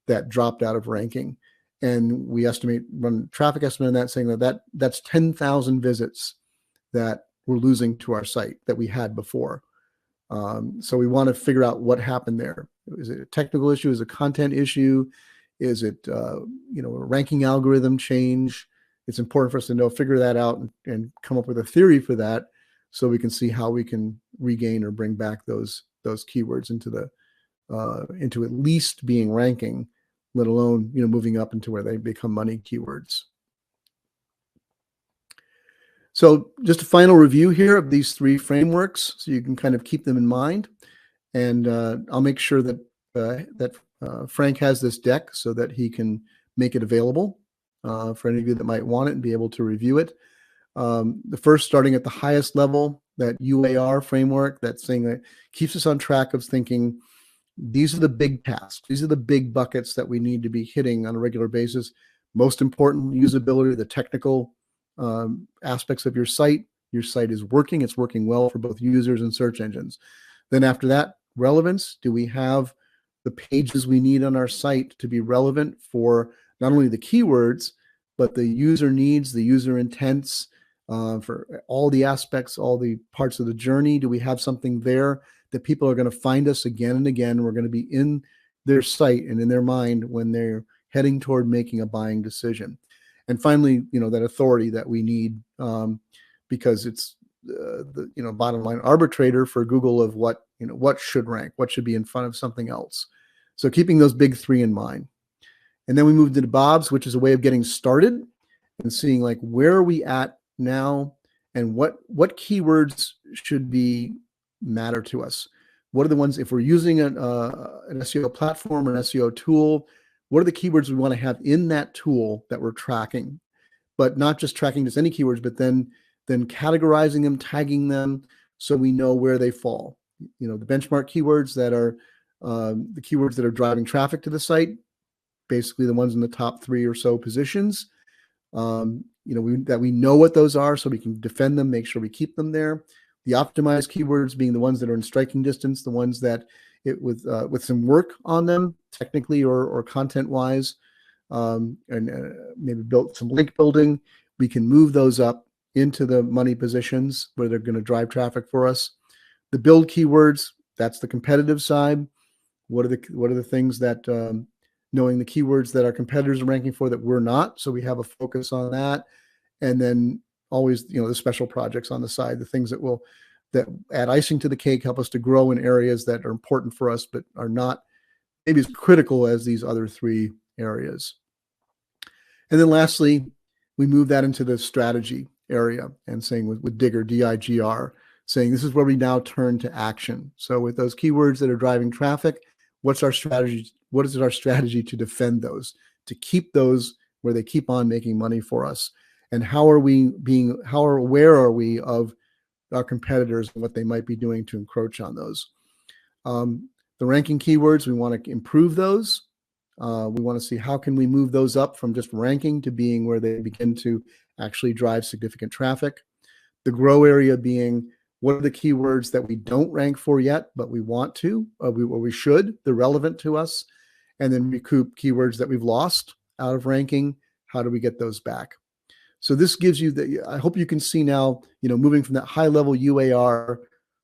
that dropped out of ranking. And we run traffic estimate on that, saying that's 10,000 visits that we're losing to our site that we had before. So we want to figure out what happened there. Is it a technical issue? Is it a content issue? Is it a ranking algorithm change? It's important for us to figure that out and come up with a theory for that, so we can see how we can regain or bring back those keywords into at least being ranking, let alone moving up into where they become money keywords. So just a final review here of these 3 frameworks, so you can kind of keep them in mind. And I'll make sure that Frank has this deck so that he can make it available for any of you that might want it and be able to review it. The first, starting at the highest level, that UAR framework, that thing that keeps us on track of thinking, these are the big tasks. These are the big buckets that we need to be hitting on a regular basis. Most important, usability, the technical aspects of your site. Your site is working. It's working well for both users and search engines. Then after that, relevance. Do we have the pages we need on our site to be relevant for not only the keywords, but the user needs, the user intents, for all the aspects, all the parts of the journey? Do we have something there that people are going to find us again and again? We're going to be in their site and in their mind when they're heading toward making a buying decision. And finally, that authority that we need, because it's the bottom line arbitrator for Google of what should rank, what should be in front of something else. So keeping those big 3 in mind. And then we moved into Bob's, which is a way of getting started and seeing, like, where are we at now, and what keywords should matter to us. What are the ones, if we're using an SEO platform or an SEO tool, what are the keywords we want to have in that tool that we're tracking? But not just tracking just any keywords, but then then categorizing them, tagging them, so we know where they fall. You know, the benchmark keywords that are the keywords that are driving traffic to the site, basically the ones in the top 3 or so positions. You know, that we know what those are, so we can defend them, make sure we keep them there. The optimized keywords being the ones that are in striking distance, the ones that with some work on them, technically or content wise, and maybe built some link building, we can move those up into the money positions where they're going to drive traffic for us. The build keywords, that's the competitive side. What are the things that knowing the keywords that our competitors are ranking for that we're not, so we have a focus on that. And then always, you know, the special projects on the side, the things that add icing to the cake, help us to grow in areas that are important for us but are not maybe as critical as these other 3 areas. And then lastly, we move that into the strategy area and saying with DIGR, DIGR, saying this is where we now turn to action. So with those keywords that are driving traffic, what's our strategy? What is our strategy to defend those, to keep those where they keep on making money for us? And how aware are we of our competitors and what they might be doing to encroach on those? The ranking keywords, we want to improve those. We want to see how can we move those up from just ranking to being where they begin to actually drive significant traffic. The grow area being, what are the keywords that we don't rank for yet, but we want to, or we should, they're relevant to us. And then recoup keywords that we've lost out of ranking. How do we get those back? So this gives you I hope you can see now, you know, moving from that high level UAR,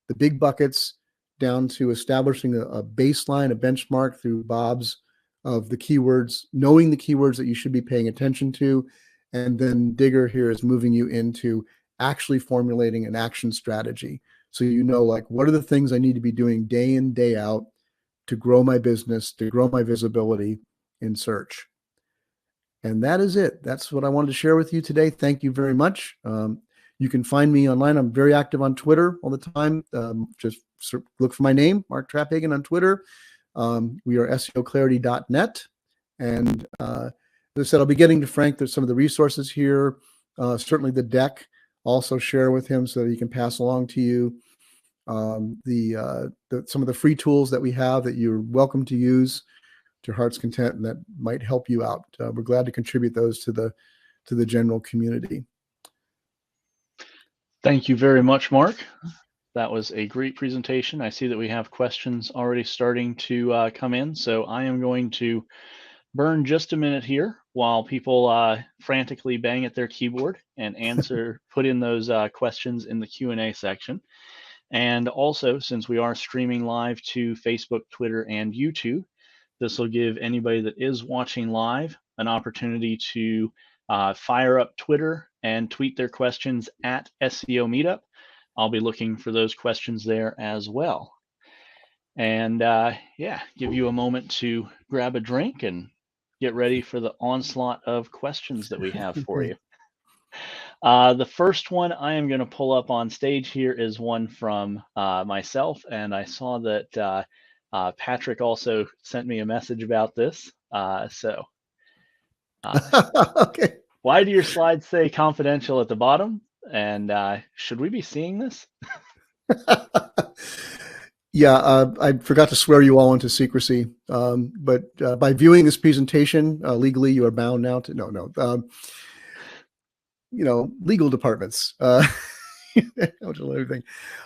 the big buckets, down to establishing a baseline, a benchmark through Bob's of the keywords, knowing the keywords that you should be paying attention to. And then DIGR here is moving you into actually formulating an action strategy. So you know, like, what are the things I need to be doing day in, day out to grow my business, to grow my visibility in search. And that is it. That's what I wanted to share with you today. Thank you very much. You can find me online. I'm very active on Twitter all the time. Just look for my name, Mark Traphagen, on Twitter. We are seoclarity.net. And as I said, I'll be getting to Frank. There's some of the resources here. Certainly the deck. Also share with him so that he can pass along to you some of the free tools that we have that you're welcome to use to your heart's content and that might help you out. We're glad to contribute those to the general community. Thank you very much, Mark. That was a great presentation. I see that we have questions already starting to come in, so I am going to burn just a minute here while people frantically bang at their keyboard and put in those questions in the Q&A section. And also, since we are streaming live to Facebook, Twitter, and YouTube, this will give anybody that is watching live an opportunity to fire up Twitter and tweet their questions at SEO Meetup. I'll be looking for those questions there as well. And yeah, give you a moment to grab a drink and get ready for the onslaught of questions that we have for you. The first one I am going to pull up on stage here is one from myself, and I saw that Patrick also sent me a message about this. Okay. Why do your slides say confidential at the bottom? And should we be seeing this? Yeah, I forgot to swear you all into secrecy, but by viewing this presentation, legally you are bound now to you know, legal departments. Everything.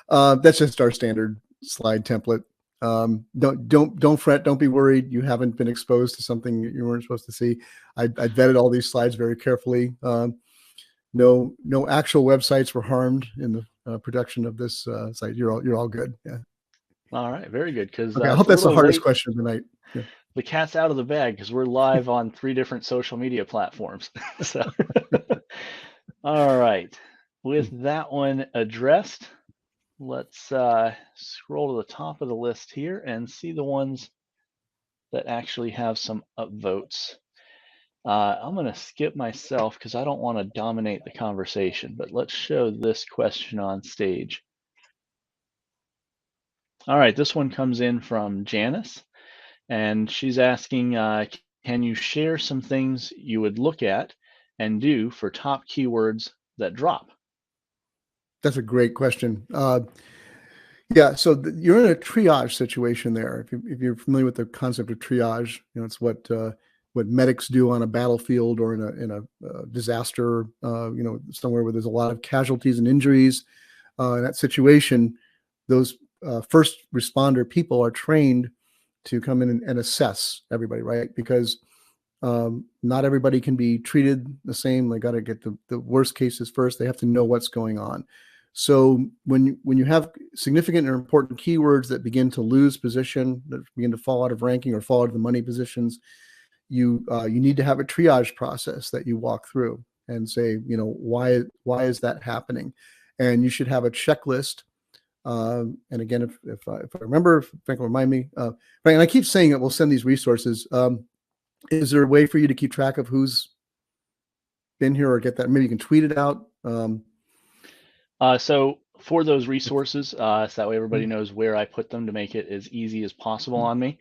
That's just our standard slide template. Don't fret. Don't be worried. You haven't been exposed to something you weren't supposed to see. I vetted all these slides very carefully. No actual websites were harmed in the production of this site. You're all good. Yeah. All right, very good. Because okay, I hope that's the hardest question of the night. Yeah. The cat's out of the bag because we're live on 3 different social media platforms. So, all right. With that one addressed, let's scroll to the top of the list here and see the ones that actually have some upvotes. I'm going to skip myself because I don't want to dominate the conversation, but let's show this question on stage. All right, this one comes in from Janice, and she's asking, can you share some things you would look at and do for top keywords that drop? That's a great question. Yeah, so you're in a triage situation there. If you're familiar with the concept of triage, it's what medics do on a battlefield or in a disaster, somewhere where there's a lot of casualties and injuries. In that situation, those first responder people are trained to come in and assess everybody, right? Because not everybody can be treated the same. They got to get the worst cases first. They have to know what's going on. So when you have significant or important keywords that begin to lose position, that begin to fall out of ranking or fall out of the money positions, you need to have a triage process that you walk through and say, why is that happening? And you should have a checklist. And again, if I remember, if Frank will remind me, Frank, and I keep saying it, we'll send these resources. Is there a way for you to keep track of who's been here or get that? Maybe you can tweet it out. So for those resources, so that way everybody knows where I put them to make it as easy as possible on me,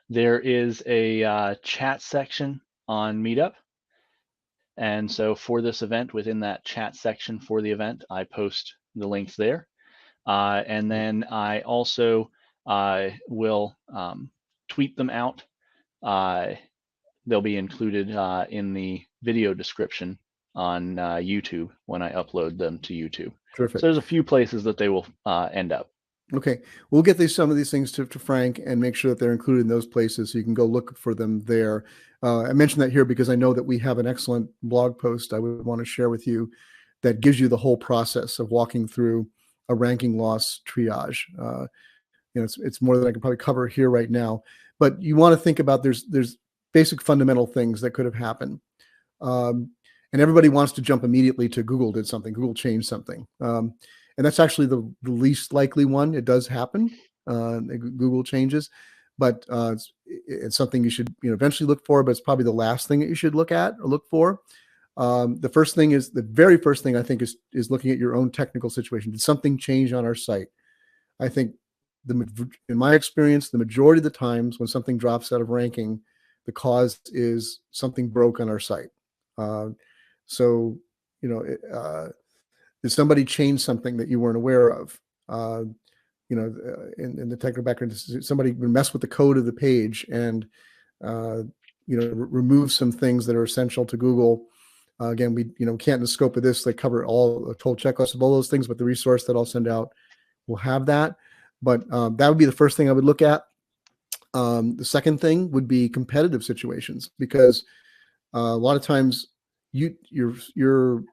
there is a chat section on Meetup. And so for this event, within that chat section for the event, I post the links there. And then I also will tweet them out. They'll be included in the video description on YouTube when I upload them to YouTube. Terrific. So there's a few places that they will end up. Okay, we'll get some of these things to Frank and make sure that they're included in those places so you can go look for them there. I mentioned that here because I know that we have an excellent blog post I would want to share with you that gives you the whole process of walking through a ranking loss triage. It's more than I can probably cover here right now, but you want to think about there's basic fundamental things that could have happened. And everybody wants to jump immediately to Google did something, Google changed something. And that's actually the least likely one. It does happen, Google changes, but it's something you should eventually look for, but it's probably the last thing that you should look at or look for. The very first thing I think is looking at your own technical situation. Did something change on our site? I think in my experience, the majority of the times when something drops out of ranking, the cause is something broke on our site. Did somebody change something that you weren't aware of? In the technical background, somebody mess with the code of the page and remove some things that are essential to Google. Again, we can't in the scope of this cover a total checklist of all those things, but the resource that I'll send out will have that. But that would be the first thing I would look at. The second thing would be competitive situations, because a lot of times your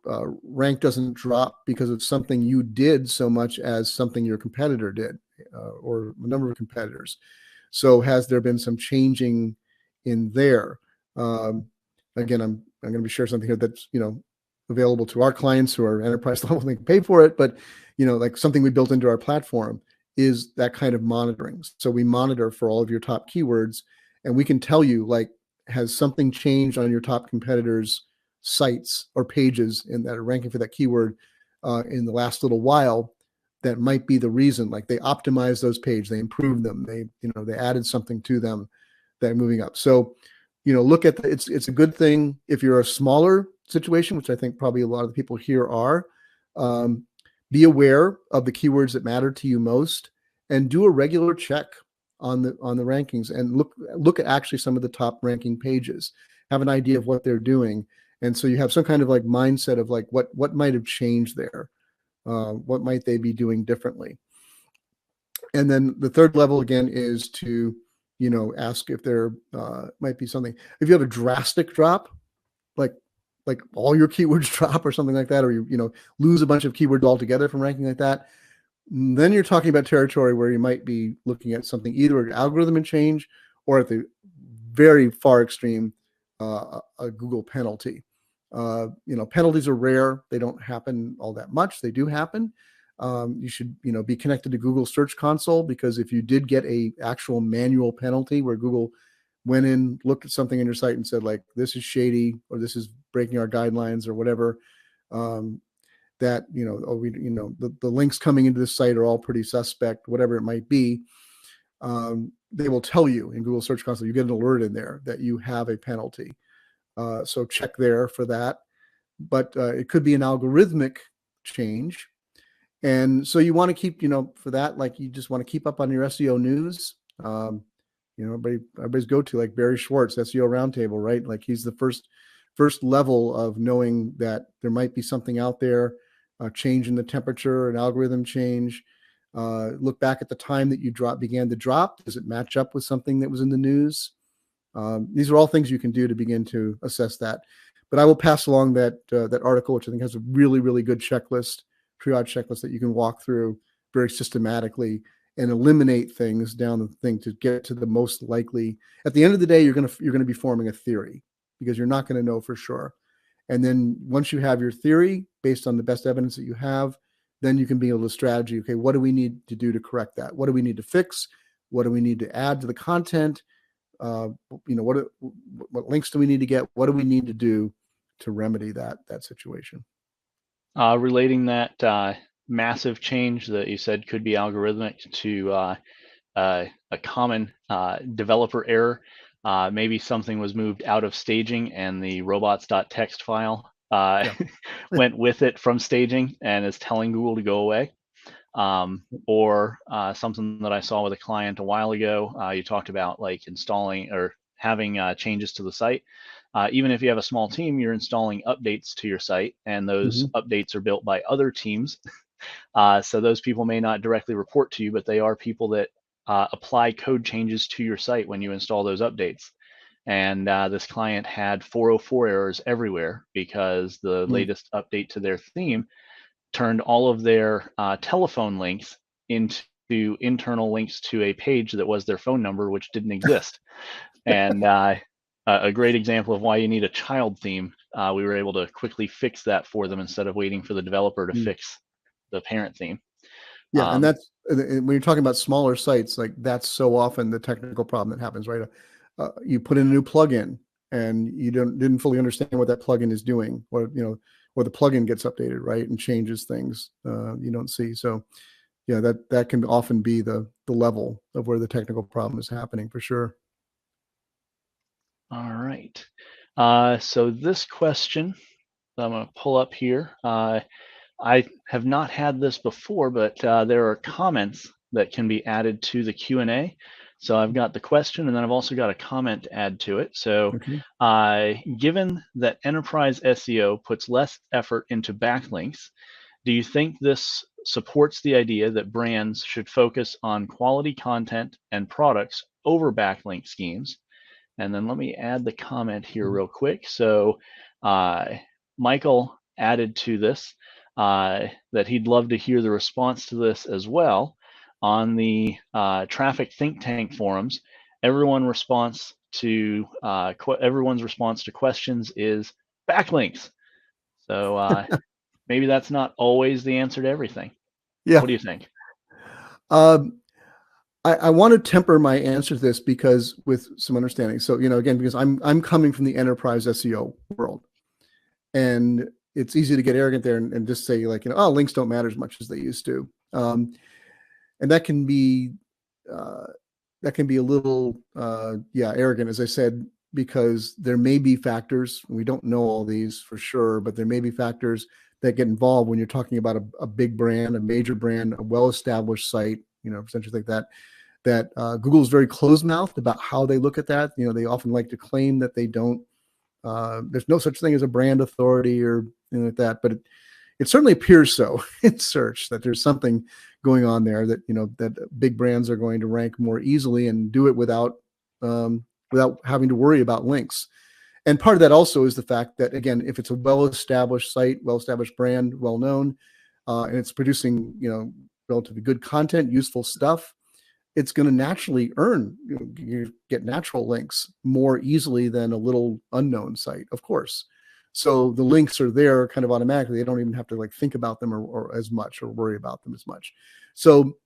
rank doesn't drop because of something you did so much as something your competitor did, or a number of competitors. So has there been some changing in there? Again, I'm going to be sharing something here that's available to our clients who are enterprise level. They can pay for it, but like something we built into our platform is that kind of monitoring. So we monitor for all of your top keywords, and we can tell you, like, has something changed on your top competitors' sites or pages in that are ranking for that keyword in the last little while? That might be the reason. Like, they optimized those pages, they improved them, they added something to them that are moving up. So look at it's a good thing if you're a smaller situation, which I think probably a lot of the people here are. Be aware of the keywords that matter to you most, and do a regular check on the rankings, and look at actually some of the top ranking pages. Have an idea of what they're doing, and so you have some kind of like mindset of like what might have changed there, what might they be doing differently. And then the third level again is to ask if there might be something. If you have a drastic drop, like all your keywords drop or something like that, or you lose a bunch of keywords altogether from ranking like that, then you're talking about territory where you might be looking at something, either an algorithm change, or at the very far extreme, a Google penalty. Penalties are rare. They don't happen all that much. They do happen. You should be connected to Google Search Console, because if you did get a actual manual penalty where Google went in, looked at something in your site and said, like, this is shady, or this is breaking our guidelines, or whatever, that the links coming into the site are all pretty suspect, whatever it might be, they will tell you in Google Search Console. You get an alert in there that you have a penalty, so check there for that. But it could be an algorithmic change, And so you want to keep, for that, like you just want to keep up on your SEO news. Everybody's go to, like Barry Schwartz, SEO Roundtable, right? Like he's the first level of knowing that there might be something out there, a change in the temperature, an algorithm change. Look back at the time that you began to drop. Does it match up with something that was in the news? These are all things you can do to begin to assess that. But I will pass along that article, which I think has a really, really good checklist, triage checklist that you can walk through very systematically and eliminate things down the thing to get to the most likely. At the end of the day, you're going to be forming a theory because you're not going to know for sure. And then once you have your theory based on the best evidence that you have, then you can be able to strategy. Okay, what do we need to do to correct that? What do we need to fix? What do we need to add to the content? What links do we need to get? What do we need to do to remedy that situation? Relating that massive change that you said could be algorithmic to a common developer error. Maybe something was moved out of staging and the robots.txt file went with it from staging and is telling Google to go away. Or something that I saw with a client a while ago, you talked about like installing or having changes to the site. Even if you have a small team, you're installing updates to your site, and those updates are built by other teams. So those people may not directly report to you, but they are people that apply code changes to your site when you install those updates. And this client had 404 errors everywhere because the latest update to their theme turned all of their telephone links into internal links to a page that was their phone number, which didn't exist. And a great example of why you need a child theme. We were able to quickly fix that for them instead of waiting for the developer to fix the parent theme. Yeah, and that's when you're talking about smaller sites, like that's so often the technical problem that happens, right? You put in a new plugin and you didn't fully understand what that plugin is doing, or the plugin gets updated, right, and changes things you don't see. So yeah, that can often be the level of where the technical problem is happening for sure. All right. So this question that I'm going to pull up here, I have not had this before, but there are comments that can be added to the Q&A. So I've got the question, and then I've also got a comment to add to it. So given that enterprise SEO puts less effort into backlinks, do you think this supports the idea that brands should focus on quality content and products over backlink schemes? And then let me add the comment here real quick. So Michael added to this that he'd love to hear the response to this as well. On the traffic think tank forums, everyone's response to questions is backlinks. So maybe that's not always the answer to everything. Yeah. What do you think? I want to temper my answer to this because with some understanding. So, again, because I'm coming from the enterprise SEO world, and it's easy to get arrogant there and just say like, oh, links don't matter as much as they used to. And that can be a little, arrogant, as I said, because there may be factors, we don't know all these for sure, but there may be factors that get involved when you're talking about a big brand, a major brand, a well-established site, essentially like that Google is very closed-mouthed about how they look at that. They often like to claim that they don't, there's no such thing as a brand authority or like that, but it certainly appears so in search that there's something going on there that, that big brands are going to rank more easily and do it without having to worry about links. And part of that also is the fact that, again, if it's a well-established site, well-established brand, well-known, and it's producing, relatively good content, useful stuff, it's going to naturally you get natural links more easily than a little unknown site, of course. So the links are there kind of automatically. They don't even have to like think about them or as much or worry about them as much. So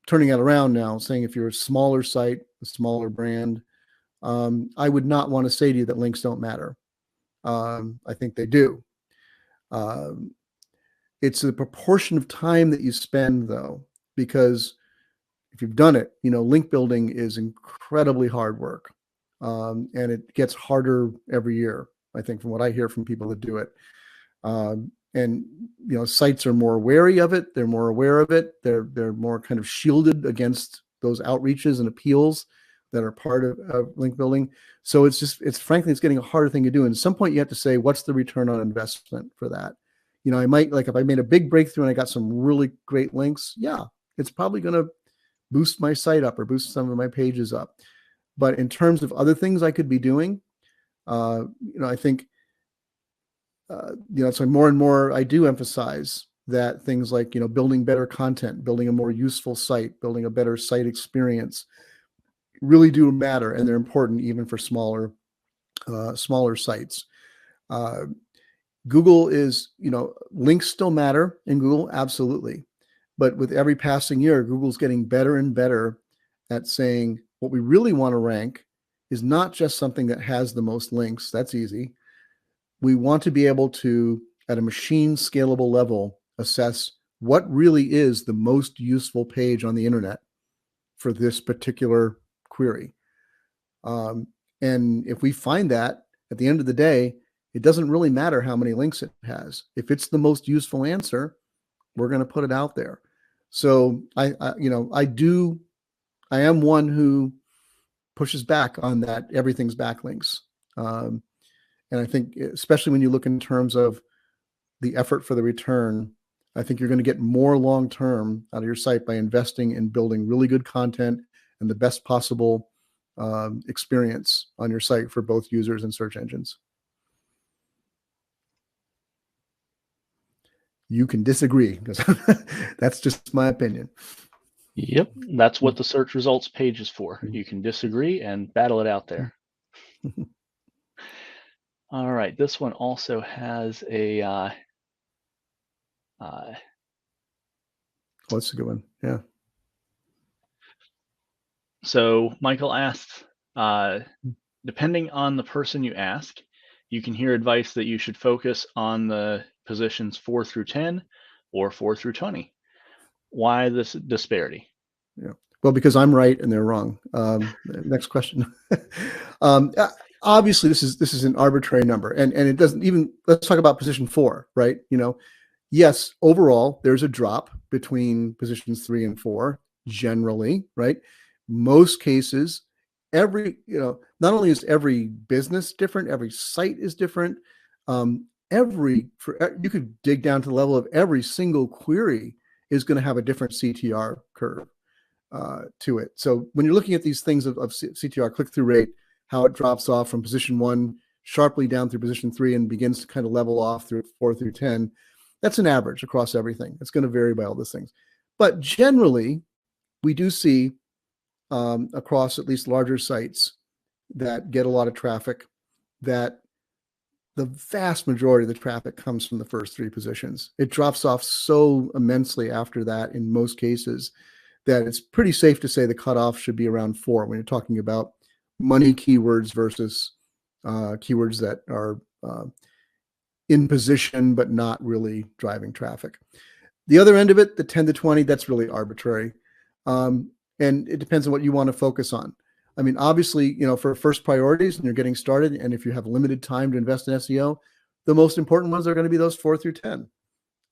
turning that around now, saying if you're a smaller site, a smaller brand, I would not want to say to you that links don't matter. I think they do. It's a proportion of time that you spend, though, because if you've done it, link building is incredibly hard work, and it gets harder every year, I think, from what I hear from people that do it. And sites are more wary of it. They're more aware of it. They're more kind of shielded against those outreaches and appeals that are part of link building. So it's frankly, it's getting a harder thing to do. And at some point you have to say, what's the return on investment for that? I might, like, if I made a big breakthrough and I got some really great links, yeah, it's probably going to boost my site up or boost some of my pages up. But in terms of other things I could be doing, I think, so more and more I do emphasize that things like, building better content, building a more useful site, building a better site experience really do matter. And they're important even for smaller sites. Google is, links still matter in Google, absolutely. But with every passing year, Google's getting better and better at saying what we really want to rank is not just something that has the most links. That's easy. We want to be able to, at a machine scalable level, assess what really is the most useful page on the internet for this particular query. And if we find that, at the end of the day, it doesn't really matter how many links it has. If it's the most useful answer, we're going to put it out there. So I am one who pushes back on that everything's backlinks. And I think, especially when you look in terms of the effort for the return, I think you're going to get more long-term out of your site by investing in building really good content and the best possible experience on your site for both users and search engines. You can disagree because that's just my opinion. Yep, that's what the search results page is for. You can disagree and battle it out there. All right, this one also has a what's a good one? Yeah. So Michael asked, depending on the person you ask, you can hear advice that you should focus on the positions 4 through 10 or 4 through 20. Why this disparity? Yeah. Well, because I'm right and they're wrong. Next question. Obviously, this is an arbitrary number, and it doesn't even. Let's talk about position 4, right? Yes, overall there's a drop between positions 3 and 4 generally, right? Most cases, not only is every business different, every site is different. You could dig down to the level of every single query is going to have a different CTR curve to it. So when you're looking at these things of CTR, click-through rate, how it drops off from position 1 sharply down through position 3 and begins to kind of level off through 4 through 10, that's an average across everything. It's going to vary by all those things. But generally, we do see across at least larger sites that get a lot of traffic, that the vast majority of the traffic comes from the first 3 positions. It drops off so immensely after that in most cases that it's pretty safe to say the cutoff should be around 4 when you're talking about money keywords versus keywords that are in position but not really driving traffic. The other end of it, the 10 to 20, that's really arbitrary. And it depends on what you want to focus on. I mean, obviously, for first priorities and you're getting started, and if you have limited time to invest in SEO, the most important ones are going to be those 4 through 10.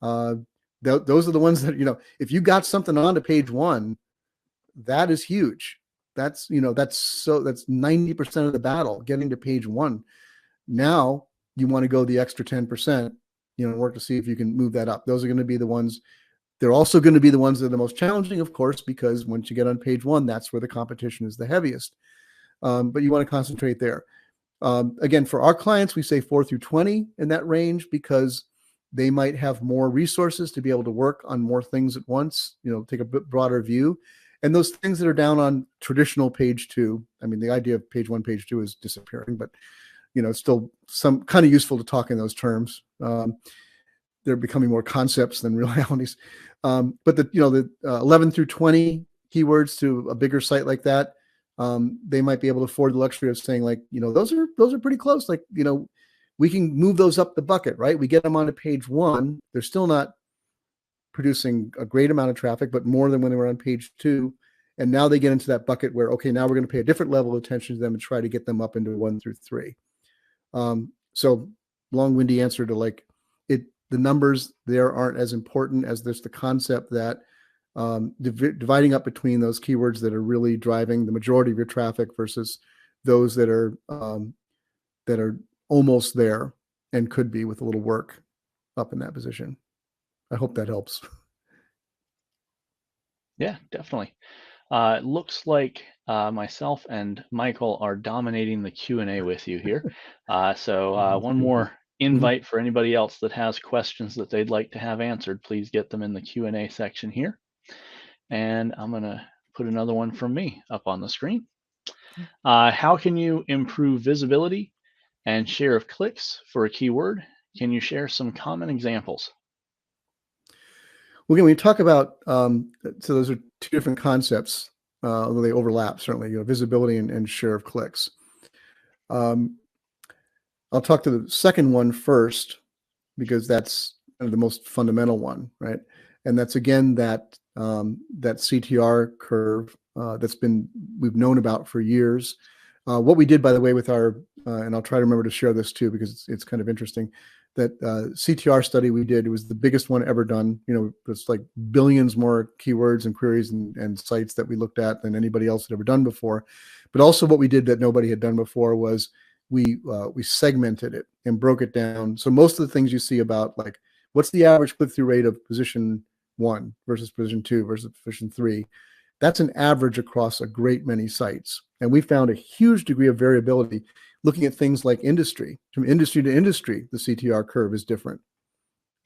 Those are the ones that, if you got something onto page 1, that is huge. That's 90% of the battle, getting to page 1. Now you want to go the extra 10%, work to see if you can move that up. Those are going to be the ones. They're also going to be the ones that are the most challenging, of course, because once you get on page 1, that's where the competition is the heaviest. But you want to concentrate there. Again, for our clients, we say 4 through 20 in that range because they might have more resources to be able to work on more things at once, take a bit broader view. And those things that are down on traditional page 2, I mean, the idea of page 1, page 2 is disappearing, but it's still some kind of useful to talk in those terms. They're becoming more concepts than realities. But the 11 through 20 keywords to a bigger site like that, they might be able to afford the luxury of saying, like, those are pretty close. Like, we can move those up the bucket, right? We get them onto page 1. They're still not producing a great amount of traffic, but more than when they were on page 2. And now they get into that bucket where, okay, now we're going to pay a different level of attention to them and try to get them up into 1 through 3. So long-winded answer to, like, the numbers there aren't as important as there's the concept that dividing up between those keywords that are really driving the majority of your traffic versus those that are almost there and could be with a little work up in that position. I hope that helps. Yeah, definitely. It looks like myself and Michael are dominating the Q&A with you here. So one more invite for anybody else that has questions that they'd like to have answered. Please get them in the Q&A section here. And I'm going to put another one from me up on the screen. How can you improve visibility and share of clicks for a keyword? Can you share some common examples? Well, again, when you talk about, so those are two different concepts, although they overlap, certainly, visibility and share of clicks. I'll talk to the second one first, because that's kind of the most fundamental one, right? And that's, again, that CTR curve we've known about for years. What we did, by the way, with our, and I'll try to remember to share this too, because it's kind of interesting, that CTR study we did, it was the biggest one ever done. It's like billions more keywords and queries and sites that we looked at than anybody else had ever done before. But also what we did that nobody had done before was we segmented it and broke it down. So most of the things you see about, like, what's the average click-through rate of position 1 versus position 2 versus position 3, that's an average across a great many sites. And we found a huge degree of variability looking at things like industry. From industry to industry, the CTR curve is different.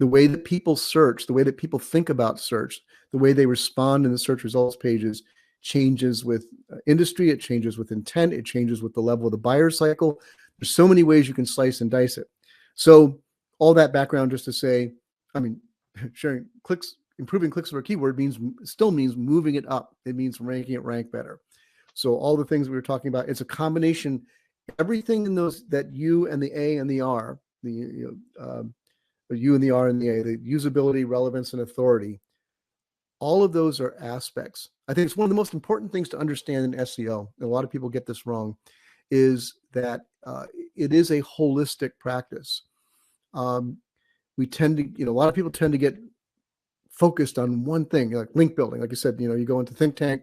The way that people search, the way that people think about search, the way they respond in the search results pages changes with industry, it changes with intent, it changes with the level of the buyer cycle. There's so many ways you can slice and dice it. So all that background just to say, I mean, sharing clicks, improving clicks for a keyword still means moving it up. It means making it rank better. So all the things we were talking about, it's a combination. Everything in those, that U and the A and the R, the U and the R and the A, the usability, relevance, and authority, all of those are aspects. I think it's one of the most important things to understand in SEO, and a lot of people get this wrong, is that it is a holistic practice. We tend to, a lot of people tend to get focused on one thing, like link building. Like you said, you go into think tank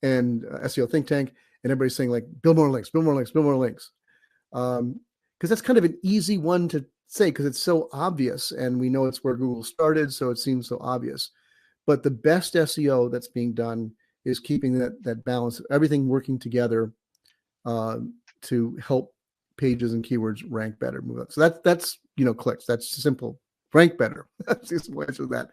and SEO think tank, and everybody's saying, like, build more links, build more links, build more links. Because that's kind of an easy one to say because it's so obvious, and we know it's where Google started, so it seems so obvious. But the best SEO that's being done is keeping that balance of everything working together to help pages and keywords rank better, move up. So that's clicks. That's simple. Rank better. That's the simple answer to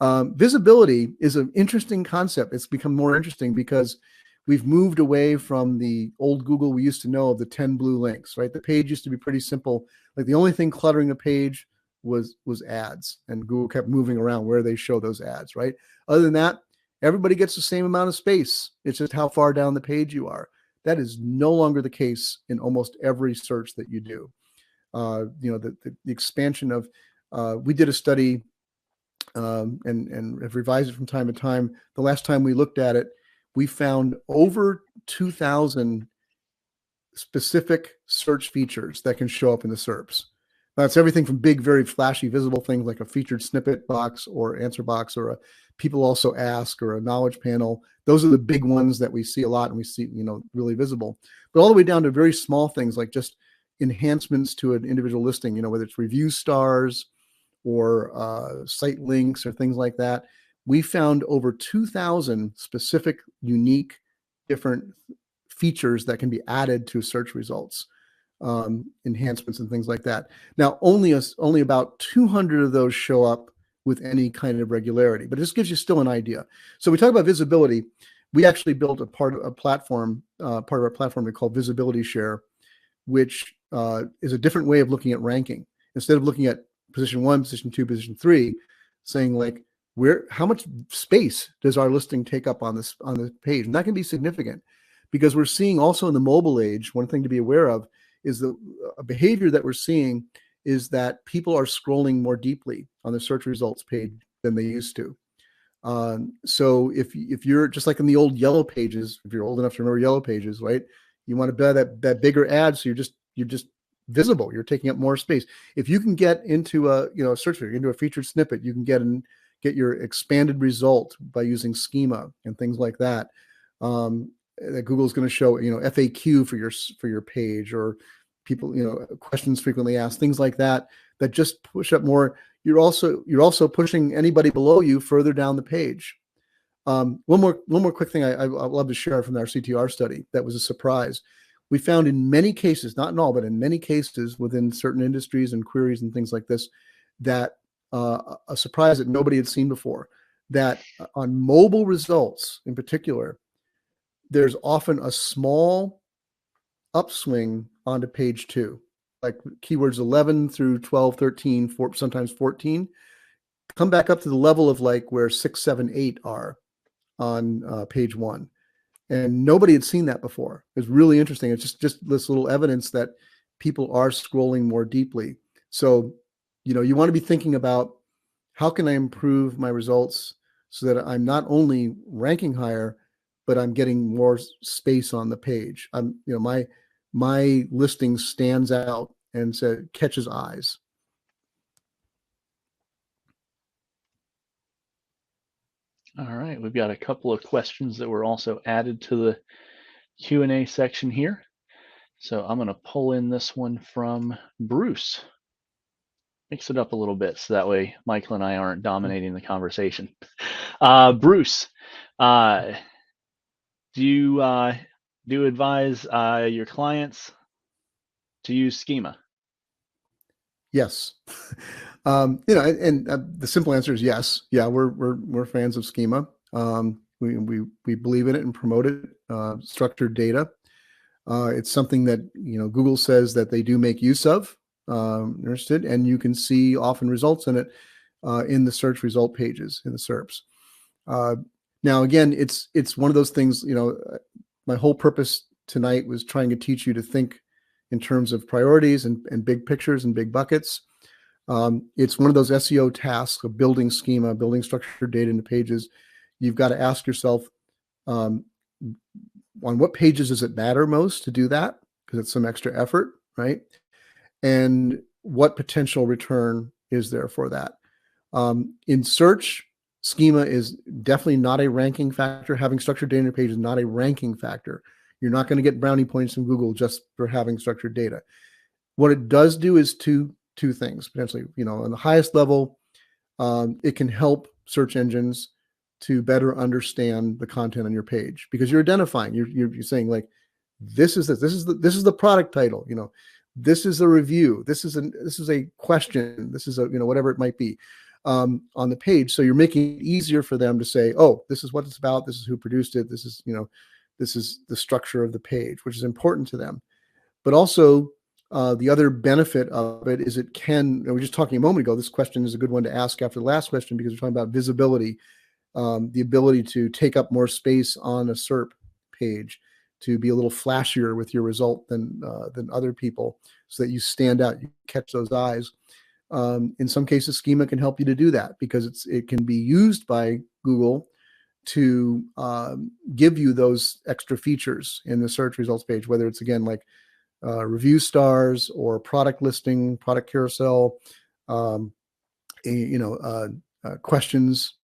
that. Visibility is an interesting concept. It's become more interesting because we've moved away from the old Google we used to know of the 10 blue links, right? The page used to be pretty simple. Like the only thing cluttering the page was ads, and Google kept moving around where they show those ads, right? Other than that, everybody gets the same amount of space. It's just how far down the page you are. That is no longer the case in almost every search that you do. The expansion of, we did a study and have revised it from time to time. The last time we looked at it, we found over 2,000 specific search features that can show up in the SERPs. That's everything from big, very flashy, visible things like a featured snippet box or answer box or a people also ask or a knowledge panel. Those are the big ones that we see a lot and we see, really visible. But all the way down to very small things like just enhancements to an individual listing, whether it's review stars or site links or things like that. We found over 2,000 specific, unique, different features that can be added to search results, enhancements and things like that. Now, only about 200 of those show up with any kind of regularity, but this gives you still an idea. So we talk about visibility. We actually built part of our platform we call Visibility Share, which is a different way of looking at ranking. Instead of looking at position 1, position 2, position 3, saying like, how much space does our listing take up on the page? And that can be significant because we're seeing also in the mobile age, one thing to be aware of is the behavior that we're seeing is that people are scrolling more deeply on the search results page than they used to. So if you're just like in the old yellow pages, if you're old enough to remember yellow pages, right? You want to buy that bigger ad, so you're just visible. You're taking up more space. If you can get into a search feature, into a featured snippet, you can get your expanded result by using schema and things like that. That Google's going to show FAQ for your page, or people questions frequently asked, things like that just push up more. You're also pushing anybody below you further down the page. One more quick thing I'd love to share from our CTR study that was a surprise. We found in many cases, not in all, but in many cases within certain industries and queries and things like this, that a surprise that nobody had seen before, that on mobile results in particular, there's often a small upswing onto page 2, like keywords 11 through 12, 13, sometimes 14, come back up to the level of like where 6, 7, 8 are on page 1. And nobody had seen that before. It's really interesting. It's just this little evidence that people are scrolling more deeply. So, you want to be thinking about, how can I improve my results so that I'm not only ranking higher, but I'm getting more space on the page. My listing stands out and catches eyes. All right, we've got a couple of questions that were also added to the Q&A section here. So I'm going to pull in this one from Bruce. Mix it up a little bit so that way Michael and I aren't dominating the conversation. Bruce, do you advise your clients to use schema? Yes. And the simple answer is yes. Yeah, we're fans of schema. We believe in it and promote it. Structured data. It's something that Google says that they do make use of. Interested, and you can see often results in it in the search result pages in the SERPs. Now, again, it's one of those things. My whole purpose tonight was trying to teach you to think in terms of priorities and big pictures and big buckets. It's one of those SEO tasks of building schema, building structured data into pages. You've got to ask yourself, on what pages does it matter most to do that? Because it's some extra effort, right? And what potential return is there for that? In search, schema is definitely not a ranking factor. Having structured data in your page is not a ranking factor. You're not going to get brownie points from Google just for having structured data. What it does do is two things, potentially. On the highest level, it can help search engines to better understand the content on your page, because you're identifying. You're saying, like, this is the product title. This is a review. This is a question. This is a whatever it might be on the page. So you're making it easier for them to say, oh, this is what it's about. This is who produced it. This is the structure of the page, which is important to them. But also, the other benefit of it is we were just talking a moment ago, this question is a good one to ask after the last question, because we're talking about visibility, the ability to take up more space on a SERP page, to be a little flashier with your result than other people, so that you stand out, you catch those eyes. In some cases, schema can help you to do that, because it can be used by Google to give you those extra features in the search results page, whether it's, again, like review stars or product listing, product carousel, questions,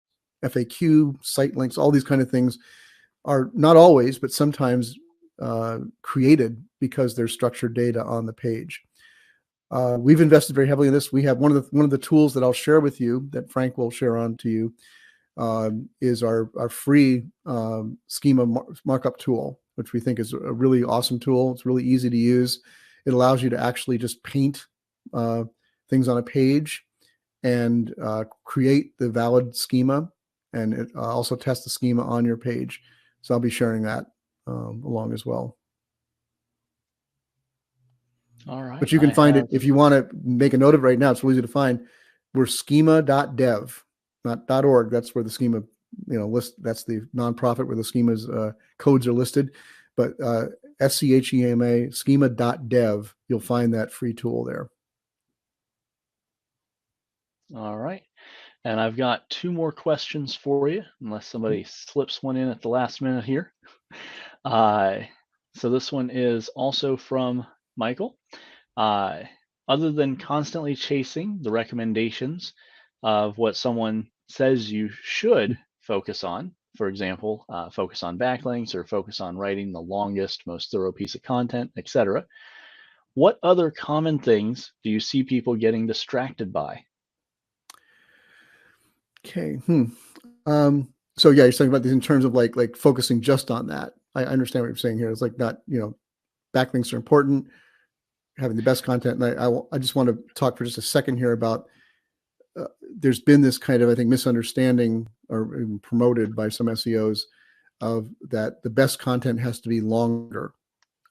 FAQ, site links. All these kind of things are not always, but sometimes created because there's structured data on the page. We've invested very heavily in this. We have one of the tools that I'll share with you, that Frank will share on to you, is our free schema markup tool, which we think is a really awesome tool. It's really easy to use. It allows you to actually just paint things on a page and create the valid schema, and it also test the schema on your page. So I'll be sharing that along as well. All right. But you can find it if you want to make a note of it right now. It's really easy to find. We're schema.dev, not .org. That's where the schema, list. That's the nonprofit where the schema's codes are listed. But SCHEMA, schema.dev, you'll find that free tool there. All right. And I've got 2 more questions for you, unless somebody slips one in at the last minute here. So this one is also from Michael. Other than constantly chasing the recommendations of what someone says you should focus on, for example, focus on backlinks or focus on writing the longest, most thorough piece of content, etc. What other common things do you see people getting distracted by? Okay. So yeah, you're talking about these in terms of like focusing just on that. I understand what you're saying here. It's like not, backlinks are important, having the best content. And I just want to talk for just a second here about there's been this kind of, I think, misunderstanding or even promoted by some SEOs of that the best content has to be longer.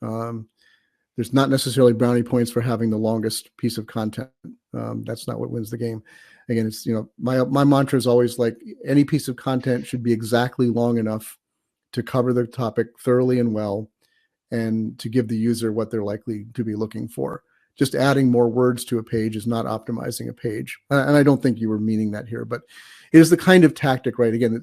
There's not necessarily brownie points for having the longest piece of content. That's not what wins the game. Again, it's, my mantra is always like any piece of content should be exactly long enough to cover the topic thoroughly and well, and to give the user what they're likely to be looking for. Just adding more words to a page is not optimizing a page. And I don't think you were meaning that here, but it is the kind of tactic, right? Again,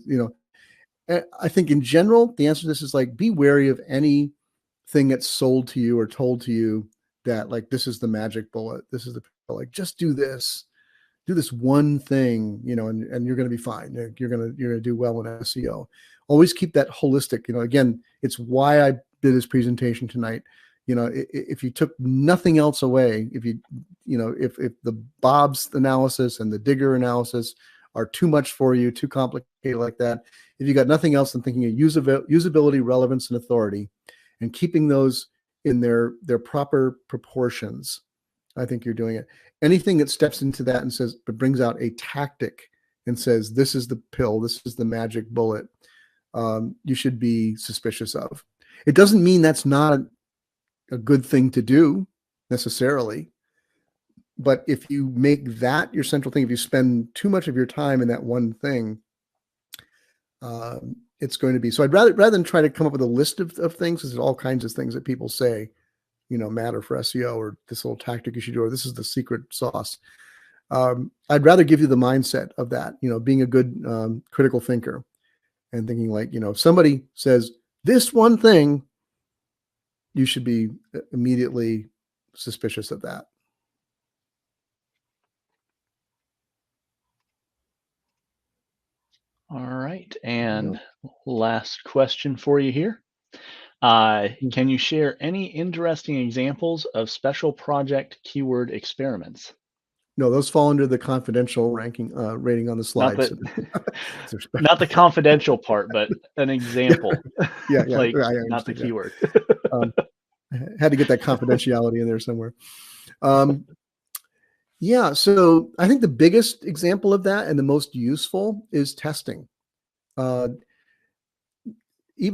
I think in general, the answer to this is like, be wary of anything that's sold to you or told to you that like, this is the magic bullet. This is like, just do this one thing, and you're going to be fine. You're going to do well in SEO. Always keep that holistic, again, it's why I did this presentation tonight. If you took nothing else away, if the Bob's analysis and the DIGR analysis are too much for you, too complicated like that, if you got nothing else than thinking of usability, relevance, and authority, and keeping those in their proper proportions, I think you're doing it. Anything that steps into that and says, but brings out a tactic and says, this is the pill, this is the magic bullet, you should be suspicious of. It doesn't mean that's not a good thing to do necessarily. But if you make that your central thing, if you spend too much of your time in that one thing, it's going to be. So I'd rather than try to come up with a list of things, because there's all kinds of things that people say, matter for SEO, or this little tactic you should do, or this is the secret sauce. I'd rather give you the mindset of that, being a good critical thinker and thinking like, if somebody says this one thing, you should be immediately suspicious of that. All right. And last question for you here. Can you share any interesting examples of special project keyword experiments? No, those fall under the confidential rating on the slides. Not the confidential part, but an example. Yeah, like not the keyword. Had to get that confidentiality in there somewhere. Yeah, so I think the biggest example of that and the most useful is testing. Even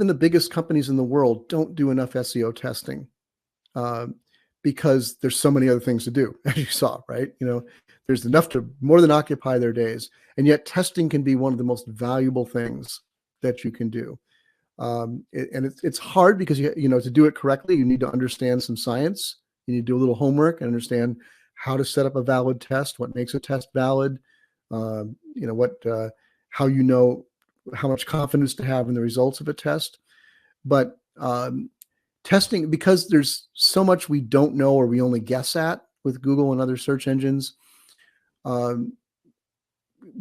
the biggest companies in the world don't do enough SEO testing because there's so many other things to do, as you saw, right? There's enough to more than occupy their days. And yet testing can be one of the most valuable things that you can do. It's hard because, to do it correctly, you need to understand some science. You need to do a little homework and understand how to set up a valid test, what makes a test valid, how much confidence to have in the results of a test. But testing, because there's so much we don't know or we only guess at with Google and other search engines,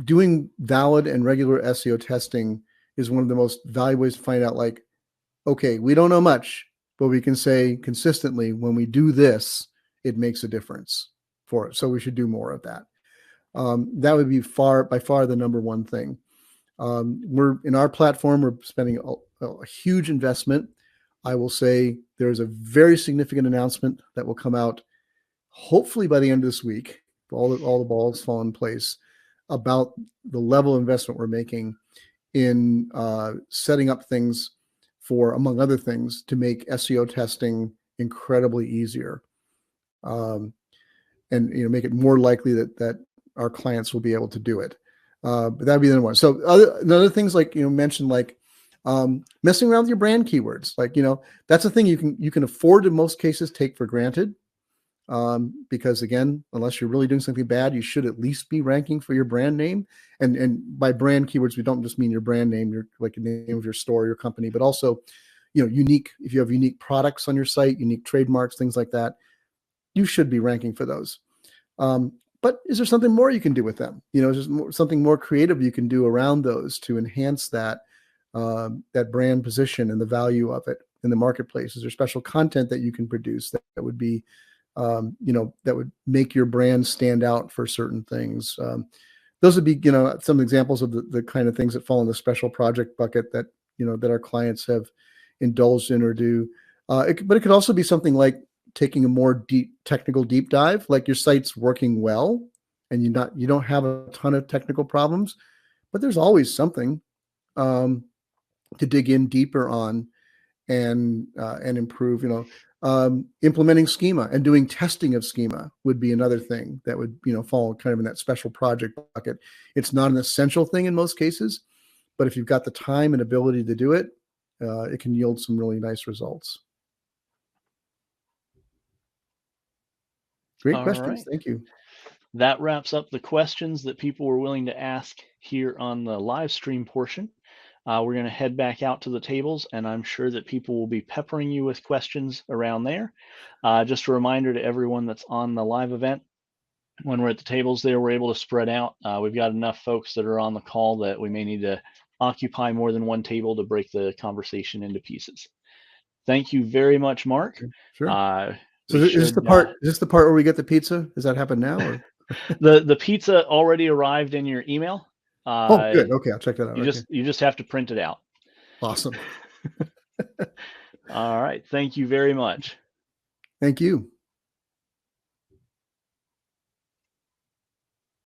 doing valid and regular SEO testing is one of the most valuable ways to find out, like, okay, we don't know much, but we can say consistently, when we do this, it makes a difference for it. So we should do more of that. That would be by far the number one thing. We're in our platform, we're spending a huge investment. I will say there's a very significant announcement that will come out hopefully by the end of this week. All the balls fall in place about the level of investment we're making in setting up things for, among other things, to make SEO testing incredibly easier, and make it more likely that our clients will be able to do it. But that'd be the other one. So other things like mentioned, like messing around with your brand keywords, like that's a thing you can afford in most cases take for granted, because again, unless you're really doing something bad, you should at least be ranking for your brand name. And by brand keywords, we don't just mean your brand name, your like the name of your store, your company, but also unique. If you have unique products on your site, unique trademarks, things like that, you should be ranking for those. But is there something more you can do with them? Is there something more creative you can do around those to enhance that brand position and the value of it in the marketplace? Is there special content that you can produce that would be, that would make your brand stand out for certain things? Those would be, some examples of the kind of things that fall in the special project bucket that, that our clients have indulged in or do. But it could also be something like taking a more technical deep dive, like your site's working well and you don't have a ton of technical problems, but there's always something to dig in deeper on and improve. Implementing schema and doing testing of schema would be another thing that would fall kind of in that special project bucket. It's not an essential thing in most cases, but if you've got the time and ability to do it, it can yield some really nice results. Great questions. Right. Thank you. That wraps up the questions that people were willing to ask here on the live stream portion. We're going to head back out to the tables, and I'm sure that people will be peppering you with questions around there. Just a reminder to everyone that's on the live event, when we're at the tables there, we're able to spread out. We've got enough folks that are on the call that we may need to occupy more than one table to break the conversation into pieces. Thank you very much, Mark. Sure. So is this the part where we get the pizza? Does that happen now? Or? The pizza already arrived in your email. Oh, good. Okay, I'll check that out. You just have to print it out. Awesome. All right. Thank you very much. Thank you.